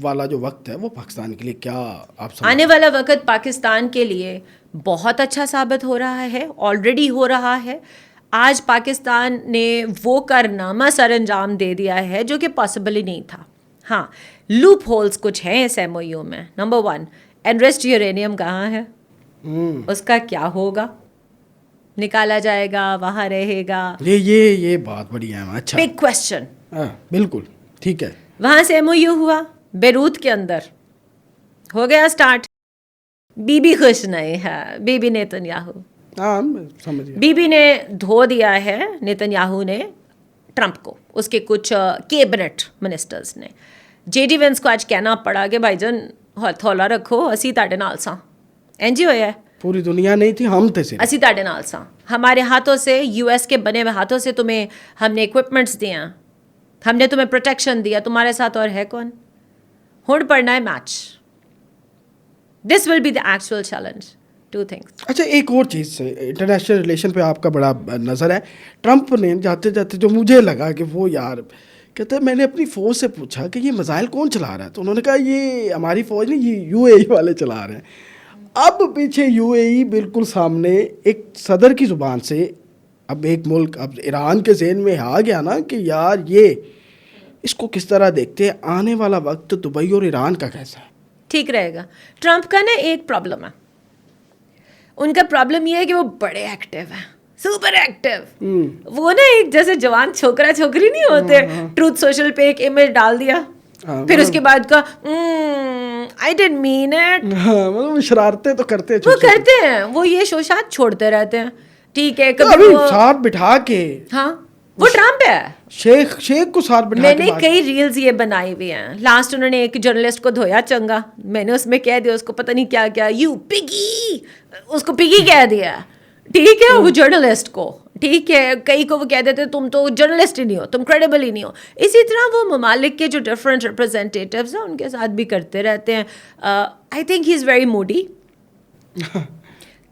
والا جو وقت ہے وہ پاکستان کے لیے کیا آپ سمجھتے ہیں؟ آنے والا وقت پاکستان کے لیے بہت اچھا ثابت ہو رہا ہے, آلریڈی ہو رہا ہے. آج پاکستان نے وہ کارنامہ سر انجام دے دیا ہے جو کہ پاسبل ہی نہیں تھا. ہاں, لوپ ہولز کچھ ہیں اس ایم او یو میں. نمبر 1, انریسٹ یورینیم کہاں ہے, اس کا کیا ہوگا؟ نکالا جائے گا, وہاں رہے گا؟ یہ بات بڑی اہم ہے. اچھا, بگ کوشچن. بالکل ٹھیک ہے. وہاں سے ایم او یو ہوا, بیروت کے اندر ہو گیا اسٹارٹ. بی بی خوش نہیں ہے, بی بی نیتن-یاہو. ہاں سمجھ گیا. بی بی نے دھو دیا ہے نیتن-یاہو نے ٹرمپ کو, اس کے کچھ کیبنٹ منسٹرز نے. جے ڈی وینس کو آج کہنا پڑا کہ بھائی جان ہتھولا رکھو, اسی تاڈے نال ساں. اینجی ہویا ہے, پوری دنیا نہیں تھی, ہم تھے صرف. اسی تاڈے نال ساں. ہمارے ہاتھوں سے, یو ایس کے بنے ہوئے ہاتھوں سے تمہیں ہم نے اکوپمنٹس دیا, ہم نے تمہیں پروٹیکشن دیا, تمہارے ساتھ اور ہے کون؟ ہن پڑنا ہے match. This will be the actual challenge. Two things. اچھا, ایک اور چیز, انٹرنیشنل ریلیشن پہ آپ کا بڑا نظر ہے. ٹرمپ نے جاتے جاتے جو مجھے لگا کہ وہ یار کہتے ہیں, میں نے اپنی فوج سے پوچھا کہ یہ میزائل کون چلا رہا ہے, تو انہوں نے کہا یہ ہماری فوج نہیں, یہ یو اے ای والے چلا رہے ہیں. اب پیچھے یو اے ای بالکل سامنے ایک صدر کی زبان سے, اب ایک ملک, اب ایران کے ذہن میں آ گیا نا کہ یار یہ اس کو کس طرح دیکھتے ہیں. آنے والا وقت دبئی اور ایران کا کیسا ہے؟ ٹھیک رہے گا. ٹرمپ کا نا ایک پرابلم ہے, ان کا پرابلم یہ ہے کہ وہ بڑے ایکٹیو ہیں, سپر ایکٹیو. وہ نا ایک جیسے جوان چھوکرا چھوکری نہیں ہوتے, ٹروتھ سوشل پہ ایک امیج ڈال دیا, پھر اس کے بعد کا آئی ڈنٹ مین اٹ. مطلب شرارتیں تو کرتے ہیں, وہ کرتے ہیں, وہ یہ شوشات چھوڑتے رہتے ہیں. ٹھیک ہے, کبھی ساتھ بٹھا کے, ہاں وہ ٹرمپ ہے, شیخ کو ساتھ بٹھا میں نے کئی ریلز یہ بنائی ہوئی ہیں. لاسٹ انہوں نے ایک جرنلسٹ کو دھویا چنگا, میں نے اس میں کہہ دیا اس کو پتہ نہیں کیا کیا, یو پگی, اس کو پگی کہہ دیا. ٹھیک ہے, وہ جرنلسٹ کو, ٹھیک ہے, کئی کو وہ کہہ دیتے تم تو جرنلسٹ ہی نہیں ہو, تم کریڈیبل ہی نہیں ہو. اسی طرح وہ ممالک کے جو ڈفرینٹ ریپرزینٹیٹیوز ہیں ان کے ساتھ بھی کرتے رہتے ہیں. آئی تھنک ہی از ویری موڈی,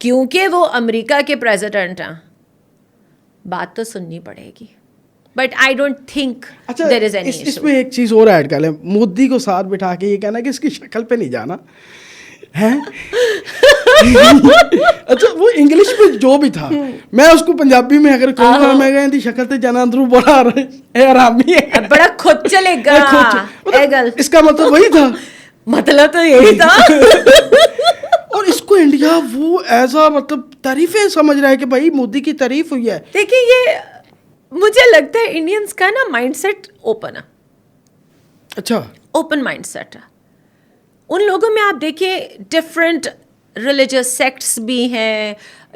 کیونکہ وہ امریکہ کے پریزیڈنٹ ہیں, بات تو سننی پڑے گی. But I don't think there is any issue. اس میں ایک چیز اور ایڈ کر لیں, مودی کو ساتھ بٹھا کے یہ کہنا کہ اس کی شکل پہ نہیں جانا ہے. اچھا, وہ انگلش میں جو بھی تھا, میں اس کو پنجابی میں اگر کہوں گا, میں کہیں شکل تے جانا اندروں بڑا آرامی ہے, بڑا خود چلے گا, اس کا مطلب وہی تھا. مطلب تو یہی تھا. اور اس کو انڈیا وہ ایسا مطلب تعریفیں سمجھ رہا ہے کہ بھائی مودی کی تعریف ہوئی ہے. دیکھیں, یہ مجھے لگتا ہے انڈینس کا نا مائنڈ سیٹ اوپن ہے. اچھا, اوپن مائنڈ سیٹ ہے. ان لوگوں میں آپ دیکھیں ڈفرینٹ ریلیجس سیکٹس بھی ہیں,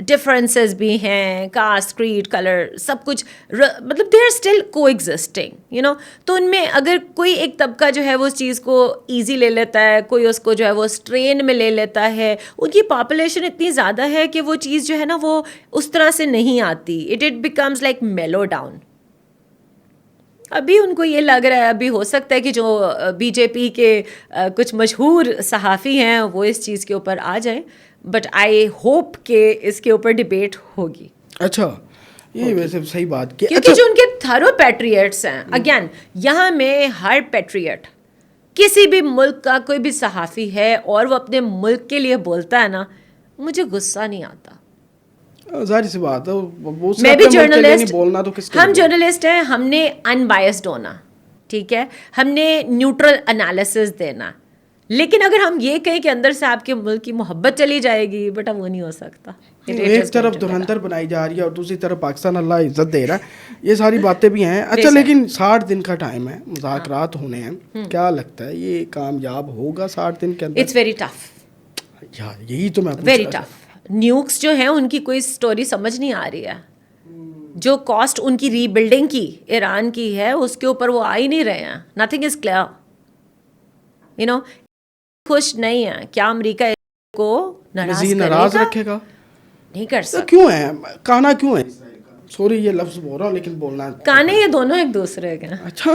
ڈفرینسز بھی ہیں, کاسٹ, کریڈ, کلر, سب کچھ, مطلب دے آر اسٹل کو ایگزسٹنگ, یو نو. تو ان میں اگر کوئی ایک طبقہ جو ہے وہ اس چیز کو ایزی لے لیتا ہے, کوئی اس کو جو ہے وہ اسٹرین میں لے لیتا ہے, ان کی پاپولیشن اتنی زیادہ ہے کہ وہ چیز جو ہے نا وہ اس طرح سے نہیں آتی. It becomes like میلو down. ابھی ان کو یہ لگ رہا ہے, ابھی ہو سکتا ہے کہ جو بی جے پی کے کچھ مشہور صحافی ہیں وہ اس چیز کے اوپر آ جائیں, بٹ آئی ہوپ کہ اس کے اوپر ڈبیٹ ہوگی. اچھا, یہ ویسے صحیح بات کی, کیونکہ جو ان کے تھرو پیٹریٹس ہیں, اگین یہاں میں ہر پیٹریٹ, کسی بھی ملک کا کوئی بھی صحافی ہے اور وہ اپنے ملک کے لیے بولتا ہے نا, مجھے غصہ نہیں آتا. ظاہر سی بات ہے, میں بھی جرنلسٹ, بولنا تو کس کے ہم جرنلسٹ ہیں, ہم نے ان بائسڈ ہونا. ٹھیک ہے, ہم نے نیوٹرل انالیسس دینا. لیکن اگر ہم یہ کہیں کہ اندر سے آپ کے ملک کی محبت چلی جائے گی, بیٹا وہ نہیں ہو سکتا. ایک طرف دھرندر بنائی جا رہی ہے اور دوسری طرف پاکستان اللہ عزت دے رہا ہے, یہ ساری باتیں بھی ہیں. اچھا لیکن 60 دن کا ٹائم ہے, مذاکرات ہونے ہیں, کیا لگتا ہے یہ کامیاب ہوگا 60 دن کے اندر؟ It's very tough. یہی تو میں ویری ٹف. نیوکس جو ہیں ان کی کوئی اسٹوری سمجھ نہیں آ رہی ہے. جو کاسٹ ان کی ری بلڈنگ کی ایران کی ہے اس کے اوپر وہ آ ہی نہیں رہے ہیں. Nothing is clear. You know خوش نہیں ہے. کیا امریکہ کو ناراض رکھے گا؟ نہیں کر سکتا. کیوں ہے کانا کیوں ہے؟ سوری یہ لفظ بول رہا ہوں لیکن بولنا کانے یہ دونوں ایک دوسرے کے. اچھا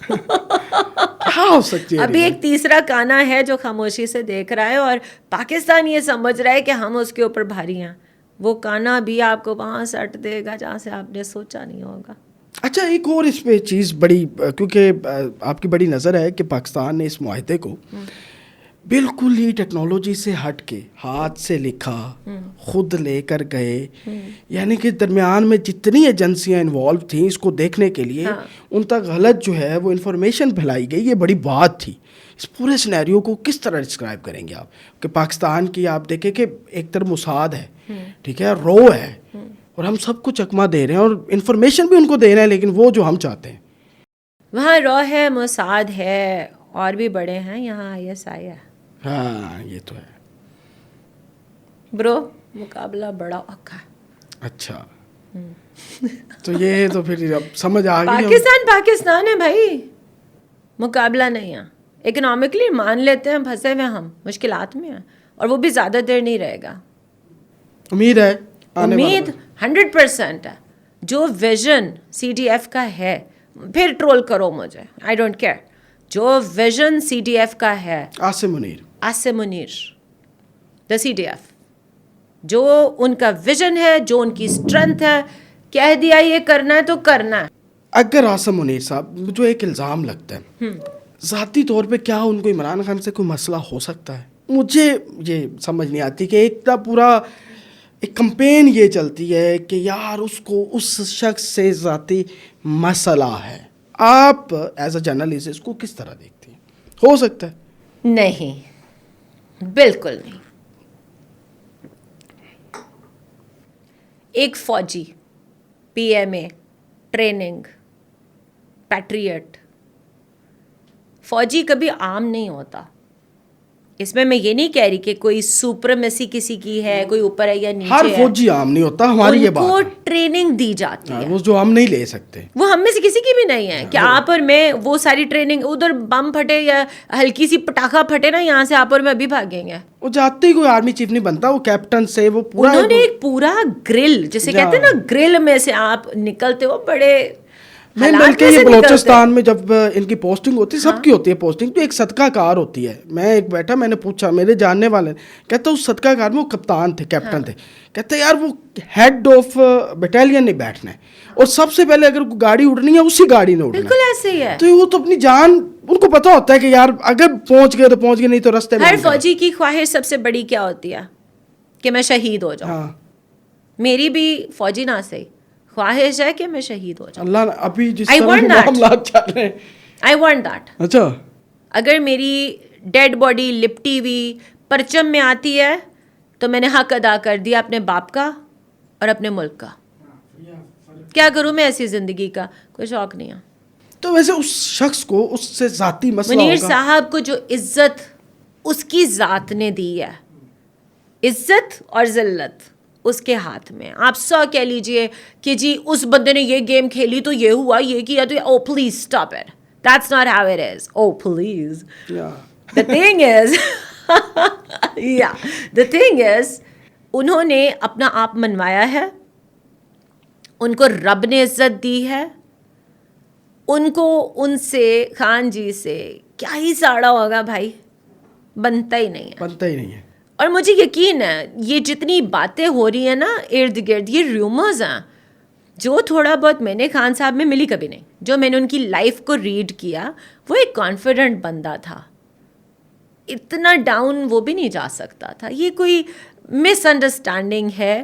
کیا ہو سکتی ہے؟ ابھی ایک تیسرا کانا ہے جو خاموشی سے دیکھ رہا ہے اور پاکستان یہ سمجھ رہا ہے کہ ہم اس کے اوپر بھاری ہیں. وہ کانا بھی آپ کو وہاں سٹ دے گا جہاں سے آپ نے سوچا نہیں ہوگا. اچھا ایک اور اس پہ چیز بڑی, کیونکہ آپ کی بڑی نظر ہے کہ پاکستان نے اس معاہدے کو بالکل ہی ٹیکنالوجی سے ہٹ کے ہاتھ سے لکھا, خود لے کر گئے, یعنی کہ درمیان میں جتنی ایجنسیاں انوالو تھیں اس کو دیکھنے کے لیے ان تک غلط جو ہے وہ انفارمیشن پھیلائی گئی. یہ بڑی بات تھی. اس پورے سینیریو کو کس طرح ڈسکرائب کریں گے آپ کہ پاکستان کی آپ دیکھیں کہ ایک طرف موساد ہے, ٹھیک ہے, رو ہے, اور ہم سب کو چکما دے رہے ہیں اور انفارمیشن بھی ان کو دے رہے ہیں, لیکن وہ جو ہم چاہتے ہیں وہاں رو ہے, موساد ہے, اور بھی بڑے ہیں, یہاں ISI ہے. ہاں یہ تو ہے برو, مقابلہ بڑا اوکھا. اچھا تو یہ تو پھر اب سمجھ آ گئی. پاکستان ہے بھائی, مقابلہ نہیں ہے. اکنامکلی مان لیتے ہیں پھنسے ہوئے ہم مشکلات میں ہیں, اور وہ بھی زیادہ دیر نہیں رہے گا. امید ہے, امید 100% ہے. جو ویژن CDF کا ہے, پھر ٹرول کرو مجھے, آئی ڈونٹ کیئر. جو ویژن CDF کا ہے, عاصم منیر دا CDF, جو ان کا ویژن ہے, جو ان کی اسٹرینتھ ہے, کہہ دیا یہ کرنا ہے تو کرنا ہے. اگر عاصم منیر صاحب جو ایک الزام لگتا ہے ذاتی طور پہ, کیا ان کو عمران خان سے کوئی مسئلہ ہو سکتا ہے؟ مجھے یہ سمجھ نہیں آتی کہ ایک پورا ایک کمپین یہ چلتی ہے کہ یار اس کو اس شخص سے ذاتی مسئلہ ہے. آپ ایز اے جرنلسٹ اس کو کس طرح دیکھتی ہیں؟ ہو سکتا ہے؟ نہیں, بالکل نہیں. ایک فوجی, PMA, ٹریننگ, پیٹریٹ, فوجی کبھی عام نہیں ہوتا. اس میں یہ نہیں کہہ رہی کہ کوئی سپرمیسی کسی کی ہے, کوئی اوپر ہے یا نیچے ہے. ہر فوجی عام نہیں ہوتا, ہماری یہ بات ہے. ان کو ٹریننگ دی جاتی ہے, وہ جو ہم نہیں لے سکتے, وہ ہم میں سے کسی کی بھی نہیں ہے. کہ آپ اور میں وہ ساری ٹریننگ, ادھر بم پھٹے یا ہلکی سی پٹاخہ پھٹے نا, یہاں سے آپ اور میں ابھی بھاگیں گے. وہ جاتے ہی کوئی آرمی چیف نہیں بنتا, وہ کیپٹن سے وہ پورا, انہوں نے ایک پورا گرل, جسے کہتے ہیں نا گرل میں سے آپ نکلتے ہو, بڑے نہیں. بلکہ یہ بلوچستان میں جب ان کی پوسٹنگ ہوتی ہے, سب کی ہوتی ہے پوسٹنگ, تو ایک صدقہ کار ہوتی ہے. میں ایک بیٹھا, میں نے پوچھا, میرے جاننے والے, کہتا اس صدقہ کار میں وہ کپتان تھے, کیپٹن تھے. کہتے یار وہ ہیڈ آف بٹالین نہیں بیٹھنا ہے, اور سب سے پہلے اگر گاڑی اڑنی ہے اسی گاڑی نے اڑنا ہے. بالکل ایسے ہی ہے. تو وہ تو اپنی جان, ان کو پتا ہوتا ہے کہ یار اگر پہنچ گئے تو پہنچ گئے, نہیں تو رستے میں. ہر فوجی کی خواہش سب سے بڑی کیا ہوتی ہے؟ کہ میں شہید ہو جاؤں. میری بھی فوجی نہ صحیح خواہش ہے کہ میں شہید ہو جاؤں. اللہ ابھی جس طرح معاملات چل رہے ہیں, I want that. اچھا اگر میری ڈیڈ باڈی لپٹی ہوئی پرچم میں آتی ہے تو میں نے حق ادا کر دیا اپنے باپ کا اور اپنے ملک کا. کیا کروں میں ایسی زندگی کا, کوئی شوق نہیں ہے. تو ویسے اس شخص کو اس سے ذاتی مسئلہ منیر ہوگا. صاحب کو جو عزت اس کی ذات نے دی ہے, عزت اور ذلت اس کے ہاتھ میں. آپ 100 کہہ لیجئے کہ جی اس بندے نے یہ گیم کھیلی تو یہ ہوا, یہ کیا تو, oh please stop it, that's not how it is. Oh please, the thing is the thing is انہوں نے اپنا آپ منوایا ہے, ان کو رب نے عزت دی ہے, ان کو ان سے, خان جی سے کیا ہی ساڑا ہوگا بھائی, بنتا ہی نہیں ہے, بنتا ہی نہیں ہے. اور مجھے یقین ہے یہ جتنی باتیں ہو رہی ہیں نا ارد گرد, یہ ریومرز ہیں. جو تھوڑا بہت میں نے خان صاحب میں ملی کبھی نہیں, جو میں نے ان کی لائف کو ریڈ کیا, وہ ایک کانفیڈنٹ بندہ تھا, اتنا ڈاؤن وہ بھی نہیں جا سکتا تھا. یہ کوئی مس انڈرسٹینڈنگ ہے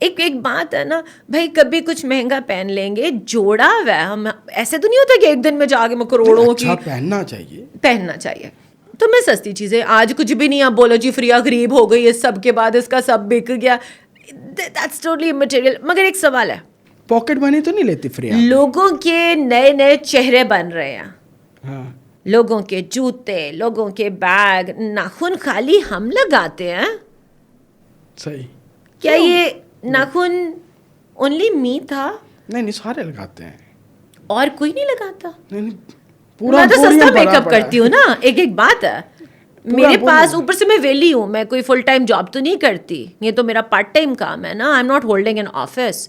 ایک بات ہے نا بھائی, کبھی کچھ مہنگا پہن لیں گے, جوڑا ہوا ہے, ہم ایسے تو نہیں ہوتا کہ ایک دن میں جا کے میں کروڑوں کی پہننا چاہیے. تو میں سستی چیزیں, آج کچھ بھی نہیں, آپ بولو جی فریا غریب ہو گئی, اس سب کے بعد اس کا سب بک گیا, دیٹس ٹوٹلی اممیٹیریل. مگر ایک سوال ہے, پاکٹ منی تو نہیں لیتی فریا؟ لوگوں کے نئے نئے چہرے بن رہے ہیں, ہاں, لوگوں کے جوتے, لوگوں کے بیگ, ناخن خالی ہم لگاتے ہیں. صحیح. کیا یہ ناخن اونلی می تھا؟ نہیں, سارے لگاتے ہیں. اور کوئی نہیں لگاتا؟ نہیں, میں تو سستا میک اپ کرتی ہوں نا. ایک بات ہے, میرے پاس اوپر سے میں ویلی ہوں, میں کوئی فل ٹائم جاب تو نہیں کرتی, یہ تو میرا پارٹ ٹائم کام ہے نا. I am not holding N office.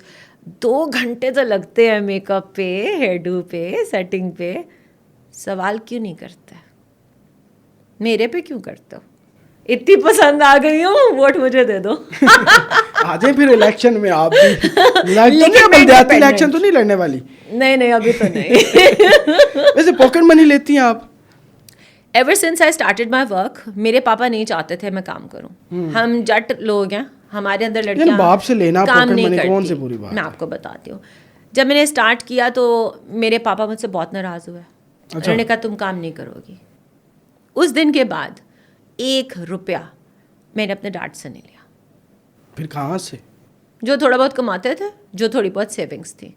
2 گھنٹے تو لگتے ہیں میک اپ پہ, ہیئر ڈو پہ, سیٹنگ پہ. سوال کیوں نہیں کرتے, میرے پہ کیوں کرتے ہو؟ اتنی پسند آ گئی ہوں, ووٹ مجھے دے دو. آ جائیں پھر الیکشن میں آپ بھی. بلدیاتی الیکشن تو نہیں لڑنے والی؟ نہیں, ابھی تو نہیں. ویسے پاکٹ منی لیتی ہیں آپ؟ Ever since I started my work, میرے پاپا نہیں چاہتے تھے میں کام کروں. ہم جٹ لوگ ہیں, ہمارے اندر لڑکیاں باپ سے لینا کام نہیں کون سی کرتی. بری بات؟ میں آپ کو بتاتی ہوں, جب میں نے اسٹارٹ کیا تو میرے پاپا مجھ سے بہت ناراض ہوئے. انہوں نے کہا تم کام نہیں کرو گی. اس دن کے بعد 1 روپیہ میں نے اپنے ڈیڈ سے نہیں لیا. پھر کہاں سے؟ جو تھوڑا بہت کماتے تھے, جو تھوڑی بہت سیونگس تھی,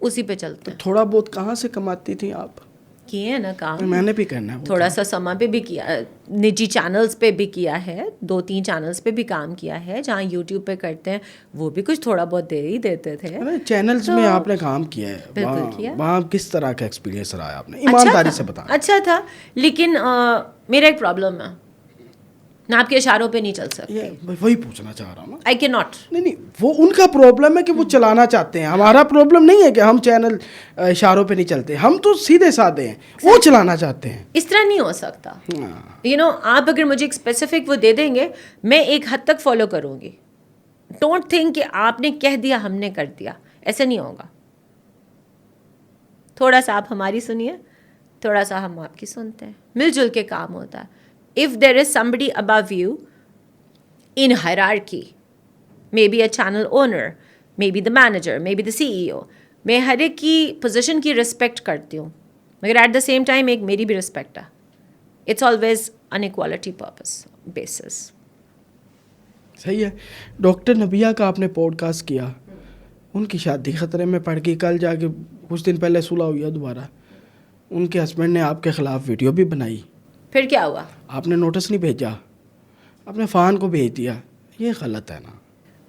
اسی پہ چلتے. تھوڑا بہت کہاں سے کماتی تھیں آپ؟ کیے ہیں نا کام, میں نے بھی کرنا ہے. تھوڑا سا سما پہ بھی کیا, نجی چینلز پہ بھی کیا ہے, 2-3 چینلز پہ بھی کام کیا ہے. جہاں یوٹیوب پہ کرتے ہیں وہ بھی کچھ تھوڑا بہت دے ہی دیتے تھے. چینلز میں آپ نے کام کیا ہے, بالکل کیا. وہاں کس طرح کا ایکسپیرینس رہا ہے آپ نے؟ ایمانداری سے بتائیں. اچھا تھا, لیکن میرا ایک پرابلم ہے, میں آپ کے اشاروں پہ نہیں چل سکتی. وہی پوچھنا چاہ رہا ہوں. آئی کی ناٹ. نہیں, وہ ان کا پرابلم ہے کہ وہ چلانا چاہتے ہیں. ہمارا پرابلم نہیں ہے کہ ہم چینل اشاروں پہ نہیں چلتے, ہم تو سیدھے سادے ہیں, وہ چلانا چاہتے ہیں. اس طرح نہیں ہو سکتا. آپ اگر مجھے ایک اسپیسیفک وہ دے دیں گے, میں ایک حد تک فالو کروں گی. ڈونٹ تھنک کہ آپ نے کہہ دیا ہم نے کر دیا, ایسے نہیں ہوگا. تھوڑا سا آپ ہماری سنیے, تھوڑا سا ہم آپ کی سنتے ہیں, مل جل کے کام ہوتا ہے. If there is somebody above you in hierarchy, maybe a channel owner, maybe the manager, maybe the CEO, میں ہر ایک کی پوزیشن کی رسپیکٹ کرتی ہوں, مگر ایٹ دا سیم ٹائم ایک میری بھی رسپیکٹ ہے. It's always in equality purpose basis. صحیح ہے. ڈاکٹر نبیہ کا آپ نے پوڈ کاسٹ کیا, ان کی شادی خطرے میں پڑ گئی. کل جا کے کچھ دن پہلے صلح ہوئی ہے دوبارہ. ان کے ہسبینڈ نے آپ کے خلاف ویڈیو بھی بنائی. پھر کیا ہوا؟ آپ نے نوٹس نہیں بھیجا, آپ نے فان کو بھیج دیا. یہ غلط ہے نا.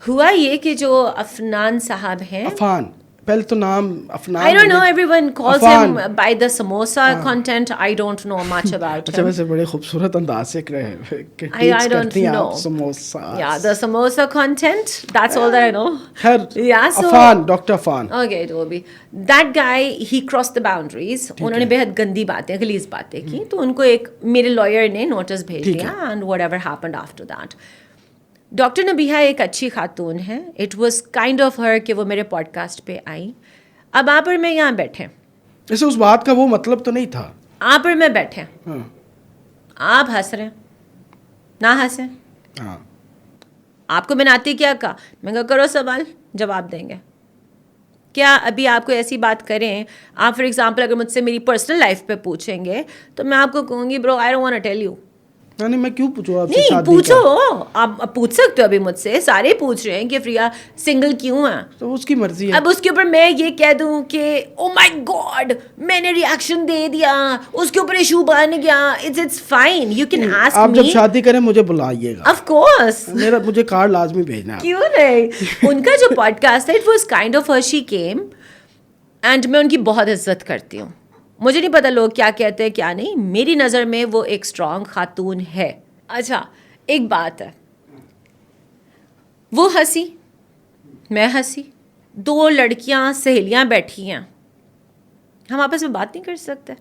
ہوا یہ کہ جو افنان صاحب ہیں, عفان, پہلے تو نام Afnan. I don't know, everyone calls him by the samosa content. I don't know much about him. ویسے بڑے خوبصورت انداز سے I don't know. Samosa. Yeah, the samosa content. That's all that I know. Yeah, so Affan, doctor Affan. Okay, وہ بھی that guy, he crossed the boundaries. انہوں نے بہت گندی باتیں, غلیظ باتیں کی, تو ان کو ایک میرے لائر نے نوٹس بھیج دیا, and whatever happened after that. Doctor Nabiha ایک اچھی خاتون ہے. It was kind of her کہ وہ میرے پوڈ کاسٹ پہ آئی. اب آپ اور میں یہاں بیٹھے, جیسے اس بات کا وہ مطلب تو نہیں تھا. آپ اور میں بیٹھے, آپ ہنس رہے ہیں, نہ ہنسیں. آپ کو میں نے آتی کیا کہا, میں کہا کرو سوال, جواب دیں گے. کیا ابھی آپ کو ایسی بات کریں, آپ فار ایگزامپل اگر مجھ سے میری پرسنل لائف پہ پوچھیں گے تو میں آپ کو کہوں گی bro I don't want to tell you. نہیں, میں کیوں پوچھوں آپ سے؟ نہیں پوچھو, آپ پوچھ سکتے ہو. ابھی مجھ سے سارے پوچھ رہے ہیں کہ فریا سنگل کیوں ہے. تو اس کی مرضی ہے. اب اس کے اوپر میں یہ کہہ دوں کہ او مائی گاڈ میں نے ریئیکشن دے دیا, اس کے اوپر ایشو بن گیا, it's fine, you can ask me. آپ جب شادی کریں مجھے بلائیے گا. آف کورس, مجھے کارڈ لازمی بھیجنا ہے. کیوں نہیں. ان کا جو پوڈ کاسٹ ہے, it was kind of her she came, and میں ان کی بہت عزت کرتی ہوں. مجھے نہیں پتا لوگ کیا کہتے ہیں کیا نہیں, میری نظر میں وہ ایک اسٹرانگ خاتون ہے. اچھا ایک بات ہے, وہ ہنسی, میں ہنسی, 2 لڑکیاں سہیلیاں بیٹھی ہیں, ہم آپس میں بات نہیں کر سکتے.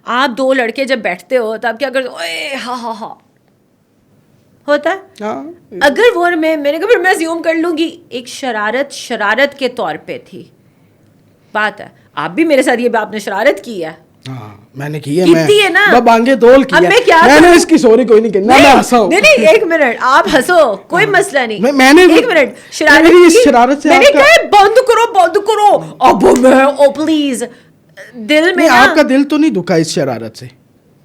آپ 2 لڑکے جب بیٹھتے ہو تو آپ کیا کرتے ہو, اے ہاں ہاں ہاں ہوتا ہے. اگر وہ میں نے کہا پھر میں زیوم کر لوں گی, ایک شرارت کے طور پہ تھی بات ہے. آپ بھی میرے ساتھ یہ آپ نے شرارت کی ہے. میں نے کی ہے, کیتی ہے نا, میں بانگے دول کی ہے, میں نے اس کی سوری کوئی نہیں کی, نہ میں ہنسا ہوں. نہیں ایک منٹ آپ ہنسو کوئی مسئلہ نہیں, میں نے ایک منٹ شرارت سے میں نے کہا بند کرو اب میں او پلیز دل میں آپ کا دل تو نہیں دکھا اس شرارت سے؟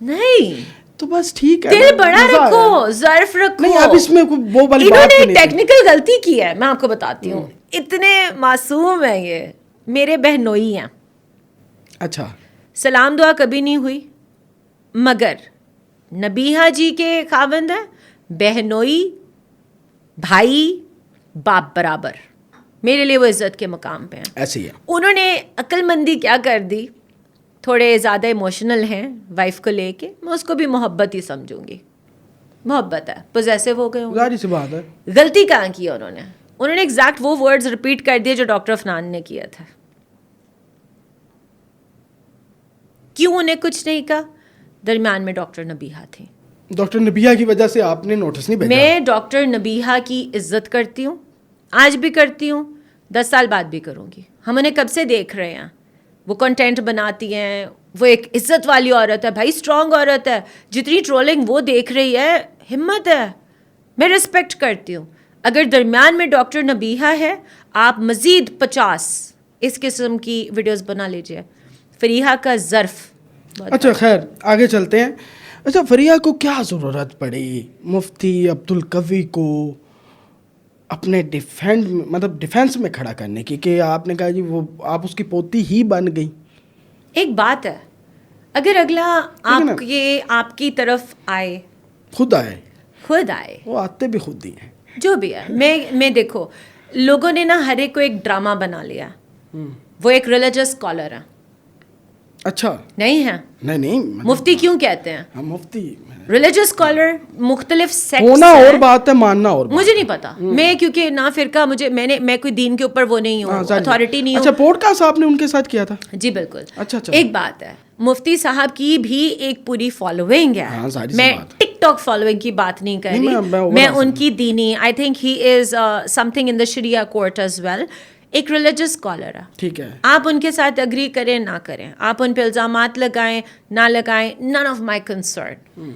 نہیں تو بس ٹھیک ہے, دل بڑا رکھو, ظرف رکھو. نہیں اب اس میں وہ والی انہوں بات نے نہیں, ٹیکنیکل غلطی کی ہے, میں آپ کو بتاتی ہوں, اتنے معصوم ہیں یہ, میرے بہنوئی ہیں. اچھا سلام دعا کبھی نہیں ہوئی, مگر نبیہا جی کے خاوند ہیں, بہنوئی, بھائی, باپ برابر, میرے لیے وہ عزت کے مقام پہ ہیں. ایسے ہی ہے. انہوں نے عقل مندی کیا کر دی, تھوڑے زیادہ ایموشنل ہیں وائف کو لے کے, میں اس کو بھی محبت ہی سمجھوں گی, محبت ہے, پوزیسو ہو گئے ہوں. ظاہر سی بات ہے. غلطی کہاں کی انہوں نے ایگزیکٹ وہ ورڈز ریپیٹ کر دیے جو ڈاکٹر عفنان نے کیا تھا. کیوں انہیں کچھ نہیں کہا؟ درمیان میں ڈاکٹر نبیہا تھی. ڈاکٹر نبیہا کی وجہ سے آپ نے نوٹس نہیں بھیجا؟ میں ڈاکٹر نبیہا کی عزت کرتی ہوں, آج بھی کرتی ہوں, 10 سال بعد بھی کروں گی. ہم انہیں کب سے دیکھ رہے ہیں, وہ کنٹینٹ بناتی ہیں, وہ ایک عزت والی عورت ہے بھائی, اسٹرانگ عورت ہے. جتنی ٹرولنگ وہ دیکھ رہی ہے, ہمت ہے, میں ریسپیکٹ کرتی ہوں. اگر درمیان میں ڈاکٹر نبیہا ہے, آپ مزید 50 اس قسم کی ویڈیوز بنا لیجئے. فریحہ کا ظرف. اچھا خیر آگے چلتے ہیں. اچھا فریحہ کو کیا ضرورت پڑی مفتی عبدالقوی کو اپنے ڈیفینس میں کھڑا کرنے کی, کہ آپ نے کہا جی وہ آپ اس کی پوتی ہی بن گئی؟ ایک بات ہے, اگر اگلا آپ کی طرف آئے, خود آئے, وہ آتے بھی خود ہی ہیں, جو بھی ہے. میں دیکھو لوگوں نے نا ہر ایک کو ایک ڈرامہ بنا لیا. وہ ایک ریلیجس اسکالر ہے. اچھا نہیں ہے, نہیں مفتی کیوں کہتے ہیں؟ ہم مفتی ریلیجس اسکالر مختلف سیکٹس ہونا اور بات ہے, ماننا اور بات. مجھے نہیں پتا, میں کیونکہ نا فرقہ, میں کوئی دین کے اوپر وہ نہیں ہوں, اتھارٹی نہیں ہوں. اچھا پوڈ کاسٹ آپ نے ان کے ساتھ کیا تھا؟ جی بالکل. اچھا ایک بات ہے, مفتی صاحب کی بھی ایک پوری فالوئنگ ہے. میں ٹک ٹاک فالوئنگ کی بات نہیں کر رہی, میں ان کی دینی, I think he is something in the Shariah court as well. ایک ریلیجس اسکالر ہے, ٹھیک ہے, آپ ان کے ساتھ اگری کریں نہ کریں, آپ ان پہ الزامات لگائیں نہ لگائیں, نن آف مائی کنسرن.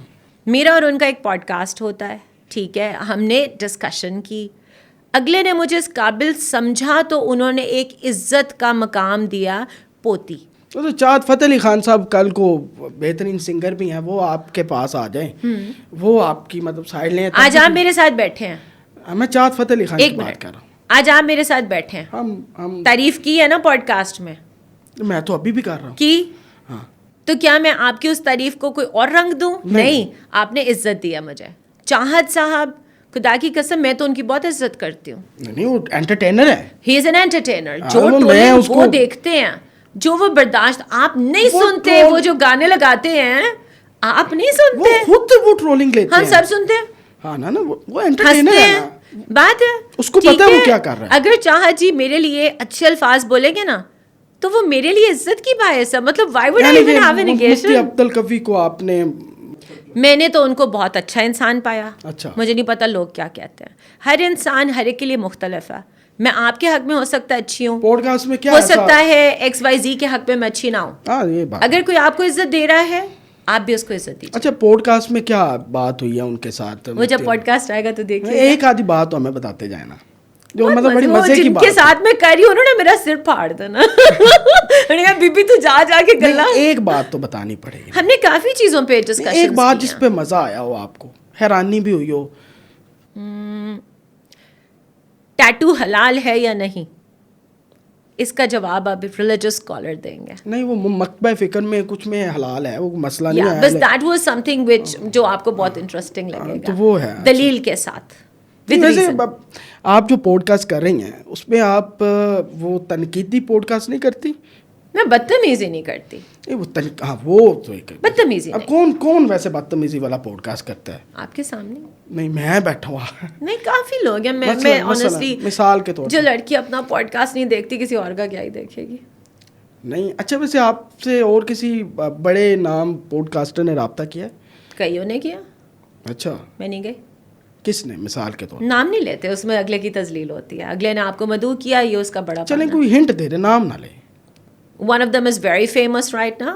میرا اور ان کا ایک پوڈ کاسٹ ہوتا ہے, ٹھیک ہے, ہم نے ڈسکشن کی, اگلے نے مجھے اس قابل سمجھا تو انہوں نے ایک عزت کا مقام دیا پوتی. تو چاہت فتح علی خان صاحب کل کو بہترین سنگر بھی ہیں, وہ آپ کے پاس آ جائیں, وہ آپ کی مطلب سائڈ لیں. آج آپ میرے ساتھ بیٹھے ہیں, میں چاہت فتح علی خان کی بات کر رہا ہوں. آج آپ میرے ساتھ بیٹھے ہیں, ہم تعریف کی ہے نا پوڈ کاسٹ میں, میں تو ابھی بھی کر رہا ہوں کی, تو کیا میں آپ کی اس تعریف کو کوئی اور رنگ دوں؟ نہیں, آپ نے عزت دیا مجھے. چاہت صاحب خدا کی قسم میں تو ان کی بہت عزت کرتی ہوں. نہیں وہ انٹرٹینر ہے, ہی از این انٹرٹینر. جو ٹولنگ وہ دیکھتے ہیں, جو وہ برداشت, آپ نہیں سنتے, وہ جو گانے لگاتے ہیں آپ نہیں سنتے, خود وہ ٹرولنگ لیتے ہیں, ہم سب سنتے ہیں. ہاں نا, وہ انٹرٹینر ہے نا, بات ہے, اس کو پتہ ہے وہ کیا کر رہا ہے. اگر چاہت جی میرے لیے اچھے الفاظ بولیں گے نا تو وہ میرے لیے عزت کی باعث ہے. مطلب why would I even have a negation? مفتی عبدالقوی کو آپ نے, میں نے تو ان کو بہت اچھا انسان پایا. اچھا, مجھے نہیں پتا لوگ کیا کہتے ہیں. ہر انسان ہر ایک کے لیے مختلف ہے. میں آپ کے حق میں ہو سکتا ہے اچھی ہوں, پوڈ کاسٹ میں کیا ہو سکتا ہے XYZ کے حق میں میں اچھی نہ ہوں. اگر کوئی آپ کو عزت دے رہا ہے آپ بھی اس کو عزت دیجیے. اچھا پوڈ کاسٹ میں کیا بات ہوئی ہے ان کے ساتھ؟ وہ جب پوڈ کاسٹ آئے گا تو دیکھیے, ایک آدھی بات تو ہمیں بتاتے جائیں نا, جو مطلب بڑی مزے کی بات کے ساتھ میں کر رہی ہوں. انہوں نے میرا سر پھاڑ دینا, انہوں نے کہا بی بی تو جا کے گلا. ایک بات تو بتانی پڑے گی, ہم نے کافی چیزوں پہ ڈسکشن, ایک بات جس پہ مزہ آیا ہو, آپ کو حیرانی بھی ہوئی ہو. ٹیٹو حلال ہے یا نہیں, اس کا جواب آپ ریلیجس اسکالر دیں گے. نہیں وہ مکتبہ فکر میں کچھ میں حلال ہے, وہ مسئلہ نہیں ہے, بس that was some thing which جو آپ کو بہت انٹرسٹنگ لگے گا, تو وہ ہے دلیل کے ساتھ. ویسے آپ جو پوڈ کاسٹ کر رہی ہیں اس میں آپ وہ تنقیدی پوڈ کاسٹ نہیں کرتی؟ میں بدتمیزی نہیں کرتی. وہ تو بدتمیزی. اب کون ویسے بدتمیزی والا پوڈ کاسٹ کرتا ہے آپ کے سامنے؟ نہیں میں بیٹھا ہوا, نہیں کافی لوگ ہیں. میں آنیسٹلی مثال کے طور جو لڑکی اپنا پوڈ کاسٹ نہیں دیکھتی کسی اور کا کیا ہی دیکھے گی. نہیں اچھا ویسے آپ سے اور کسی بڑے نام پوڈ کاسٹر نے رابطہ کیا؟ کئیوں نے کیا. اچھا میں نہیں گئی. کس نے؟ مثال کے طور نام نہیں لیتے, اس میں اگلے کی تذلیل ہوتی ہے. اگلے نے آپ کو مدعو کیا, یہ اس کا بڑا. چلیں کوئی ہنٹ دے دے, نام نہ لے. One of them is very famous right now.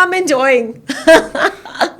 I'm enjoying.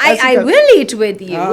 I will eat with you.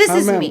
This is me.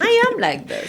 I am like this.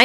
I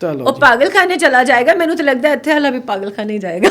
ਚਲੋ ਉਹ ਪਾਗਲ ਖਾਨੇ ਚਲਾ ਜਾਏਗਾ. ਮੈਨੂੰ ਤਾਂ ਲੱਗਦਾ ਇੱਥੇ ਵਾਲਾ ਵੀ ਪਾਗਲ ਖਾਨੇ ਹੀ ਜਾਏਗਾ.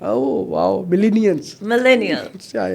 Oh wow, millennials. millennials. Yeah,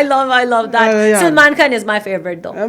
I love that. yeah. Salman Khan is my favorite though.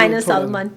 Minus Salman.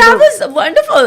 That was wonderful.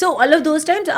So all of those times.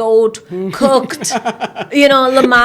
goat, cooked, you know, lamau.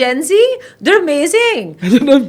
Gen Z, they're amazing.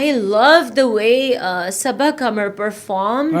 I love the way Sabah Qamar performed.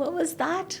What was that?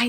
I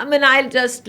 I mean, I just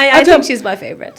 I think she's my favorite.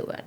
do it.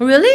Really?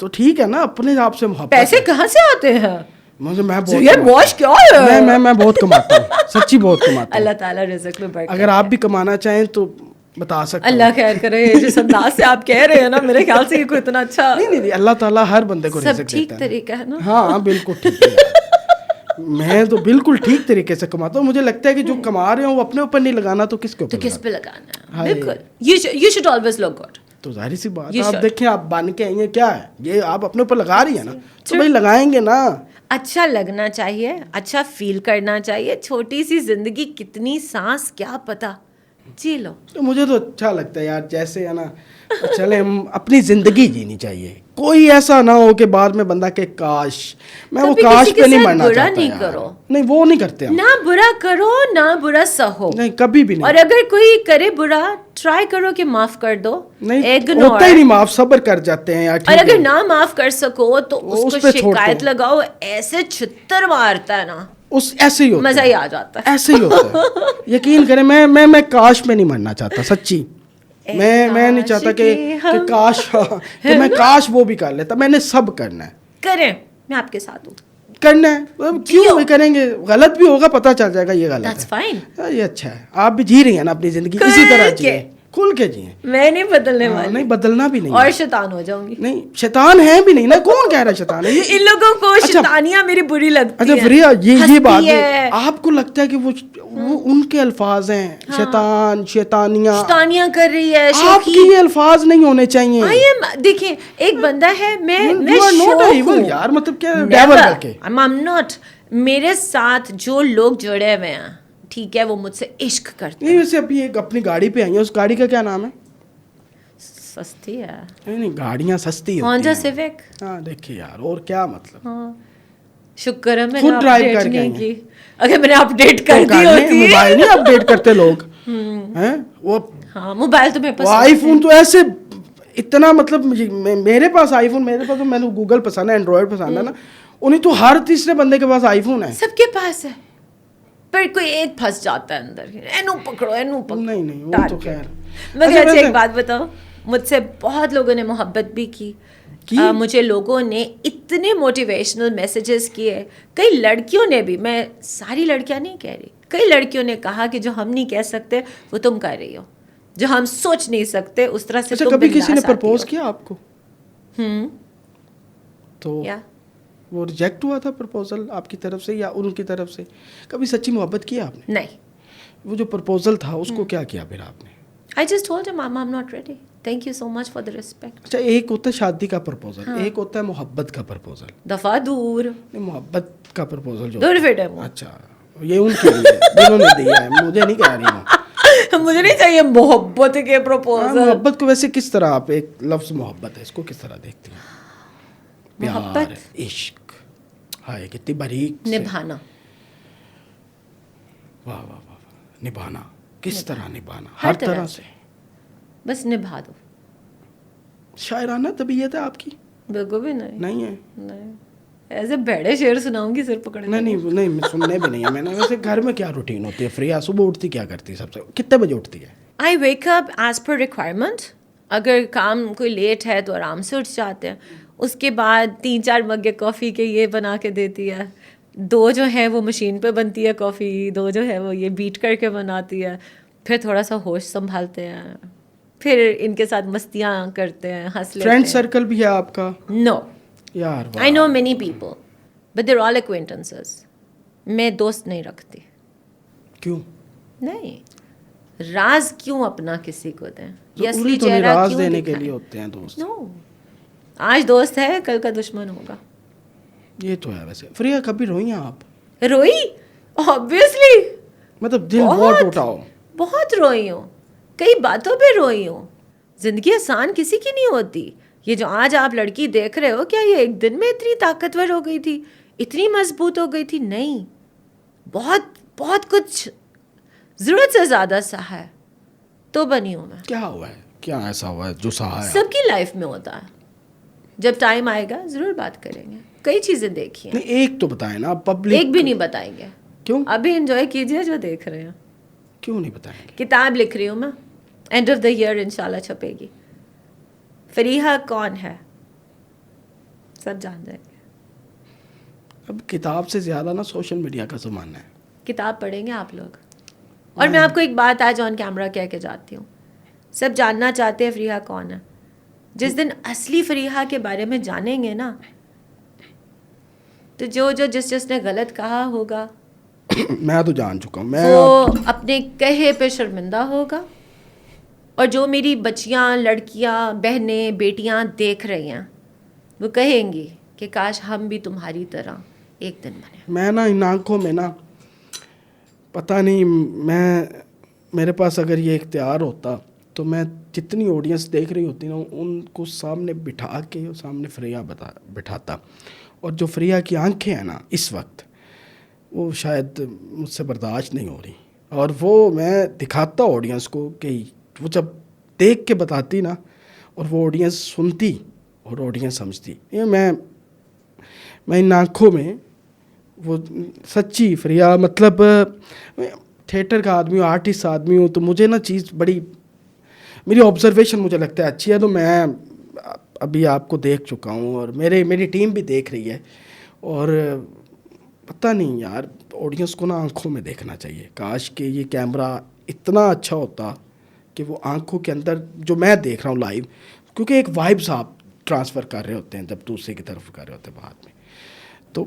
تو ٹھیک ہے نا, اپنے آپ سے محبت. پیسے کہاں سے آتے ہیں؟ مجھے میں واش کیا ہے؟ میں بہت کماتا ہوں, سچی بہت کماتا ہوں. اللہ تعالیٰ رزق میں برکت. اگر آپ بھی کمانا چاہیں تو بتا سکتا ہوں. اللہ خیر کرے. جس انداز سے آپ کہہ رہے ہیں نا, میرے خیال سے یہ کوئی اتنا اچھا نہیں, اللہ تعالیٰ ہر بندے کو رزق سب دیتا ٹھیک ہے. طریقہ ہے نا. ہاں بالکل ٹھیک ہے. میں تو بالکل ٹھیک طریقے سے کماتا ہوں. مجھے لگتا ہے کہ جو کما رہے ہوں وہ اپنے اوپر نہیں لگانا تو کس کے اوپر, تو کس پہ لگانا ہے؟ بالکل. You should always look good. تو ظاہر سی بات ہے, آپ دیکھیں آپ بن کے آئی ہیں, کیا ہے یہ آپ اپنے اوپر لگا رہی ہیں نا, تو بھائی لگائیں گے نا. اچھا لگنا چاہیے, اچھا فیل کرنا چاہیے. چھوٹی سی زندگی, کتنی سانس کیا پتا, جی لو. تو مجھے تو اچھا لگتا ہے یار, جیسے ہے نا, چلے ہم اپنی زندگی جینی چاہیے. کوئی ایسا نہ ہو کہ بعد میں بندہ کہ کاش, میں وہ کاش پہ نہیں مرنا چاہتا. نہیں کرو, نہیں وہ نہیں کرتے ہم. نہ برا کرو نہ برا سہو. نہیں کبھی بھی نہیں. اور اگر کوئی کرے برا, ٹرائی کرو کہ معاف کر دو. نہیں ہوتا ہی نہیں معاف, صبر کر جاتے ہیں یار. اور اگر نہ معاف کر سکو تو اس کو شکایت لگاؤ, ایسے چھتر مارتا ہے نا, ایسے ہی ہوتا ہے, مزہ ہی آ جاتا ہے. ایسے ہی ہوتا ہے. یقین کریں میں کاش میں نہیں مرنا چاہتا, سچی. میں نہیں چاہتا کہ کاش, کہ میں کاش وہ بھی کر لیتا. میں نے سب کرنا ہے. کریں, میں آپ کے ساتھ ہوں. کرنا ہے, کیوں کریں گے؟ غلط بھی ہوگا, پتہ چل جائے گا یہ غلط ہے. یہ اچھا ہے, آپ بھی جی رہی ہیں نا اپنی زندگی اسی طرح جیے, کھل کے جیے. میں نہیں بدلنے والی. نہیں بدلنا بھی نہیں. اور شیطان ہو جاؤں گی. نہیں شیطان ہے بھی نہیں نا, کون کہہ رہا ہے شیطان ہے؟ ان لوگوں کو شیطانیاں میری بری لگتی ہیں. اچھا فریا, یہ بات ہے, آپ کو لگتا ہے کہ وہ ان کے الفاظ ہیں, شیطان, شیطانیاں کر رہی ہے. آپ کی یہ الفاظ نہیں ہونے چاہیے. دیکھیں, ایک بندہ ہے, میں یار مطلب کیا ڈیول کر کے, I'm not, میرے ساتھ جو لوگ جڑے ہوئے ہیں, ٹھیک ہے, وہ مجھ سے عشق کرتے ہیں. ویسے ابھی ایک اپنی گاڑی پہ آئی ہے, اس گاڑی کا کیا نام ہے؟ سستی ہے. نہیں گاڑیاں سستی ہوتی ہیں. Honda civic. ہاں دیکھیے یار, اور کیا مطلب. ہاں شکر ہے میں خود ڈرائیو کر کے کی. اگر میں نے اپڈیٹ کر دی ہوتی. موبائل نہیں اپڈیٹ کرتے لوگ ہیں وہ. ہاں موبائل تو میرے پاس, آئی فون تو ایسے اتنا, مطلب میرے پاس آئی فون, میرے پاس تو, میں نے گوگل پسند ہے, اینڈرائڈ پسند ہے نا, انہیں تو ہر تیسرے بندے کے پاس آئی فون ہے. سب کے پاس ہے, پر کوئی ایک پھنس جاتا ہے اندر, اینو پکڑو. نہیں وہ تو خیر. مگر اچھا ایک بات بتاؤ, مجھ سے بہت لوگوں نے محبت بھی کی. مجھے لوگوں نے اتنے موٹیویشنل میسیجز کیے. کئی لڑکیوں نے بھی, میں ساری لڑکیاں نہیں کہہ رہی, کئی لڑکیوں نے کہا کہ جو ہم نہیں کہہ سکتے وہ تم کر رہی ہو, جو ہم سوچ نہیں سکتے اس طرح سے. اچھا کبھی کسی نے پرپوز کیا آپ کو؟ تو وہ ریجیکٹ ہوا تھا پرپوزل آپ کی طرف سے یا ان کی طرف سے؟ کبھی سچی محبت کیا آپ نے؟ نہیں. وہ جو پرپوزل تھا اس کو کیا کیا پھر آپ نے؟ I just told him, Mama, I'm not ready. Thank you so much for the respect. اچھا ایک ہوتا ہے شادی کا پرپوزل, ایک ہوتا ہے محبت کا پرپوزل. دفعہ دور. محبت کا پرپوزل جو دور فٹ ہے وہ. اچھا یہ ان کے لیے جنہوں نے دیا ہے, مجھے نہیں کہہ رہی ہوں. مجھے نہیں چاہیے محبت کے پرپوزل. محبت کو ویسے کس طرح, آپ ایک لفظ محبت ہے اس کو کس طرح دیکھتی ہیں؟ پیار, عشق, ہائے کتنی باریک. نبھانا. واہ واہ واہ, نبھانا کس طرح نبھانا؟ ہر طرح سے, بس نبھا دو. شاعرانہ طبیعت ہے آپ کی؟ بالکل بھی نہیں ہے. نہیں ایسے بھڑے شعر سناؤں گی سر پکڑ. نہیں سننے بھی نہیں ہے میں نے. ویسے گھر میں کیا روٹین ہوتی ہے فریا؟ صبح اٹھتی کیا کرتی ہے؟ سب سے کتنے بجے اٹھتی ہے؟ آئی wake up as per requirement. اگر کام کوئی لیٹ ہے تو آرام سے اٹھ جاتے ہیں. اس کے بعد 3-4 مگے کافی کے یہ بنا کے دیتی ہے. 2 جو ہے وہ مشین پہ بنتی ہے کافی, 2 جو ہے وہ یہ بیٹ کر کے بناتی ہے. پھر تھوڑا سا ہوش سنبھالتے ہیں, پھر ان کے ساتھ مستیاں کرتے ہیں, ہنس لیتے ہیں. فرینڈ سرکل بھی ہے آپ کا؟ نو یار I know many people but they're all acquaintances. میں دوست نہیں رکھتی. کیوں؟ نہیں, راز کیوں اپنا کسی کو دیں؟ یہ اصلی چہرہ راز دینے کے لیے ہوتے ہیں دوست. نو, آج دوست ہے کل کا دشمن ہوگا. یہ تو ہے. ویسے فریا کبھی روئی ہیں آپ؟ روئی, obviously. مطلب دل بہت ٹوٹا ہو؟ بہت روئی ہوں, کئی باتوں پہ روئی ہوں. زندگی آسان کسی کی نہیں ہوتی. یہ جو آج آپ لڑکی دیکھ رہے ہو, کیا یہ ایک دن میں اتنی طاقتور ہو گئی تھی, اتنی مضبوط ہو گئی تھی؟ نہیں, بہت بہت کچھ ضرورت سے زیادہ سہا ہے تو بنی ہوں میں. کیا ہوا ہے, کیا ایسا ہوا ہے جو سہا ہے؟ سب کی لائف میں ہوتا ہے. جب ٹائم آئے گا ضرور بات کریں گے. کئی چیزیں دیکھی ہیں. ایک تو بتائیں نا پبلک. ایک بھی نہیں بتائیں گے. کیوں؟ ابھی انجوائے کیجئے جو دیکھ رہے ہیں. کیوں نہیں بتائیں گے؟ کتاب لکھ رہی ہوں میں, اینڈ آف دا ایئر انشاءاللہ چھپے گی. فریحہ کون ہے سب جان جائیں گے. اب کتاب سے زیادہ نا سوشل میڈیا کا زمانہ ہے. کتاب پڑھیں گے آپ لوگ. اور میں آپ کو ایک بات آج آن کیمرہ کہہ کے جاتی ہوں. سب جاننا چاہتے ہیں فریحہ کون ہے. جس دن اصلی فریحہ کے بارے میں جانیں گے نا, تو جو جس نے غلط کہا ہوگا میں تو جان چکا ہوں, وہ اپنے کہے پہ شرمندہ ہوگا. اور جو میری بچیاں, لڑکیاں, بہنیں, بیٹیاں دیکھ رہی ہیں, وہ کہیں گی کہ کاش ہم بھی تمہاری طرح ایک دن بنے. میں نا ان آنکھوں میں نا پتہ نہیں, میرے پاس اگر یہ اختیار ہوتا تو میں جتنی آڈینس دیکھ رہی ہوتی نا ان کو سامنے بٹھا کے سامنے فریحہ بٹھاتا. اور جو فریحہ کی آنکھیں ہیں نا اس وقت, وہ شاید مجھ سے برداشت نہیں ہو رہی, اور وہ میں دکھاتا آڈینس کو کہ وہ جب دیکھ کے بتاتی نا, اور وہ آڈینس سنتی اور آڈینس سمجھتی. یہ میں ان آنکھوں میں وہ سچی فریحہ, مطلب تھیٹر کا آدمی ہوں, آرٹسٹ آدمی ہوں, تو مجھے نا چیز بڑی, میری آبزرویشن مجھے لگتا ہے اچھی ہے. تو میں ابھی آپ کو دیکھ چکا ہوں اور میری ٹیم بھی دیکھ رہی ہے, اور پتہ نہیں یار, آڈینس کو نا آنکھوں میں دیکھنا چاہیے. کاش کہ یہ کیمرہ اتنا اچھا ہوتا کہ وہ آنکھوں کے اندر جو میں دیکھ رہا ہوں لائیو, کیونکہ ایک وائبس آپ ٹرانسفر کر رہے ہوتے ہیں جب دوسرے کی طرف کر رہے ہوتے ہیں بعد میں. تو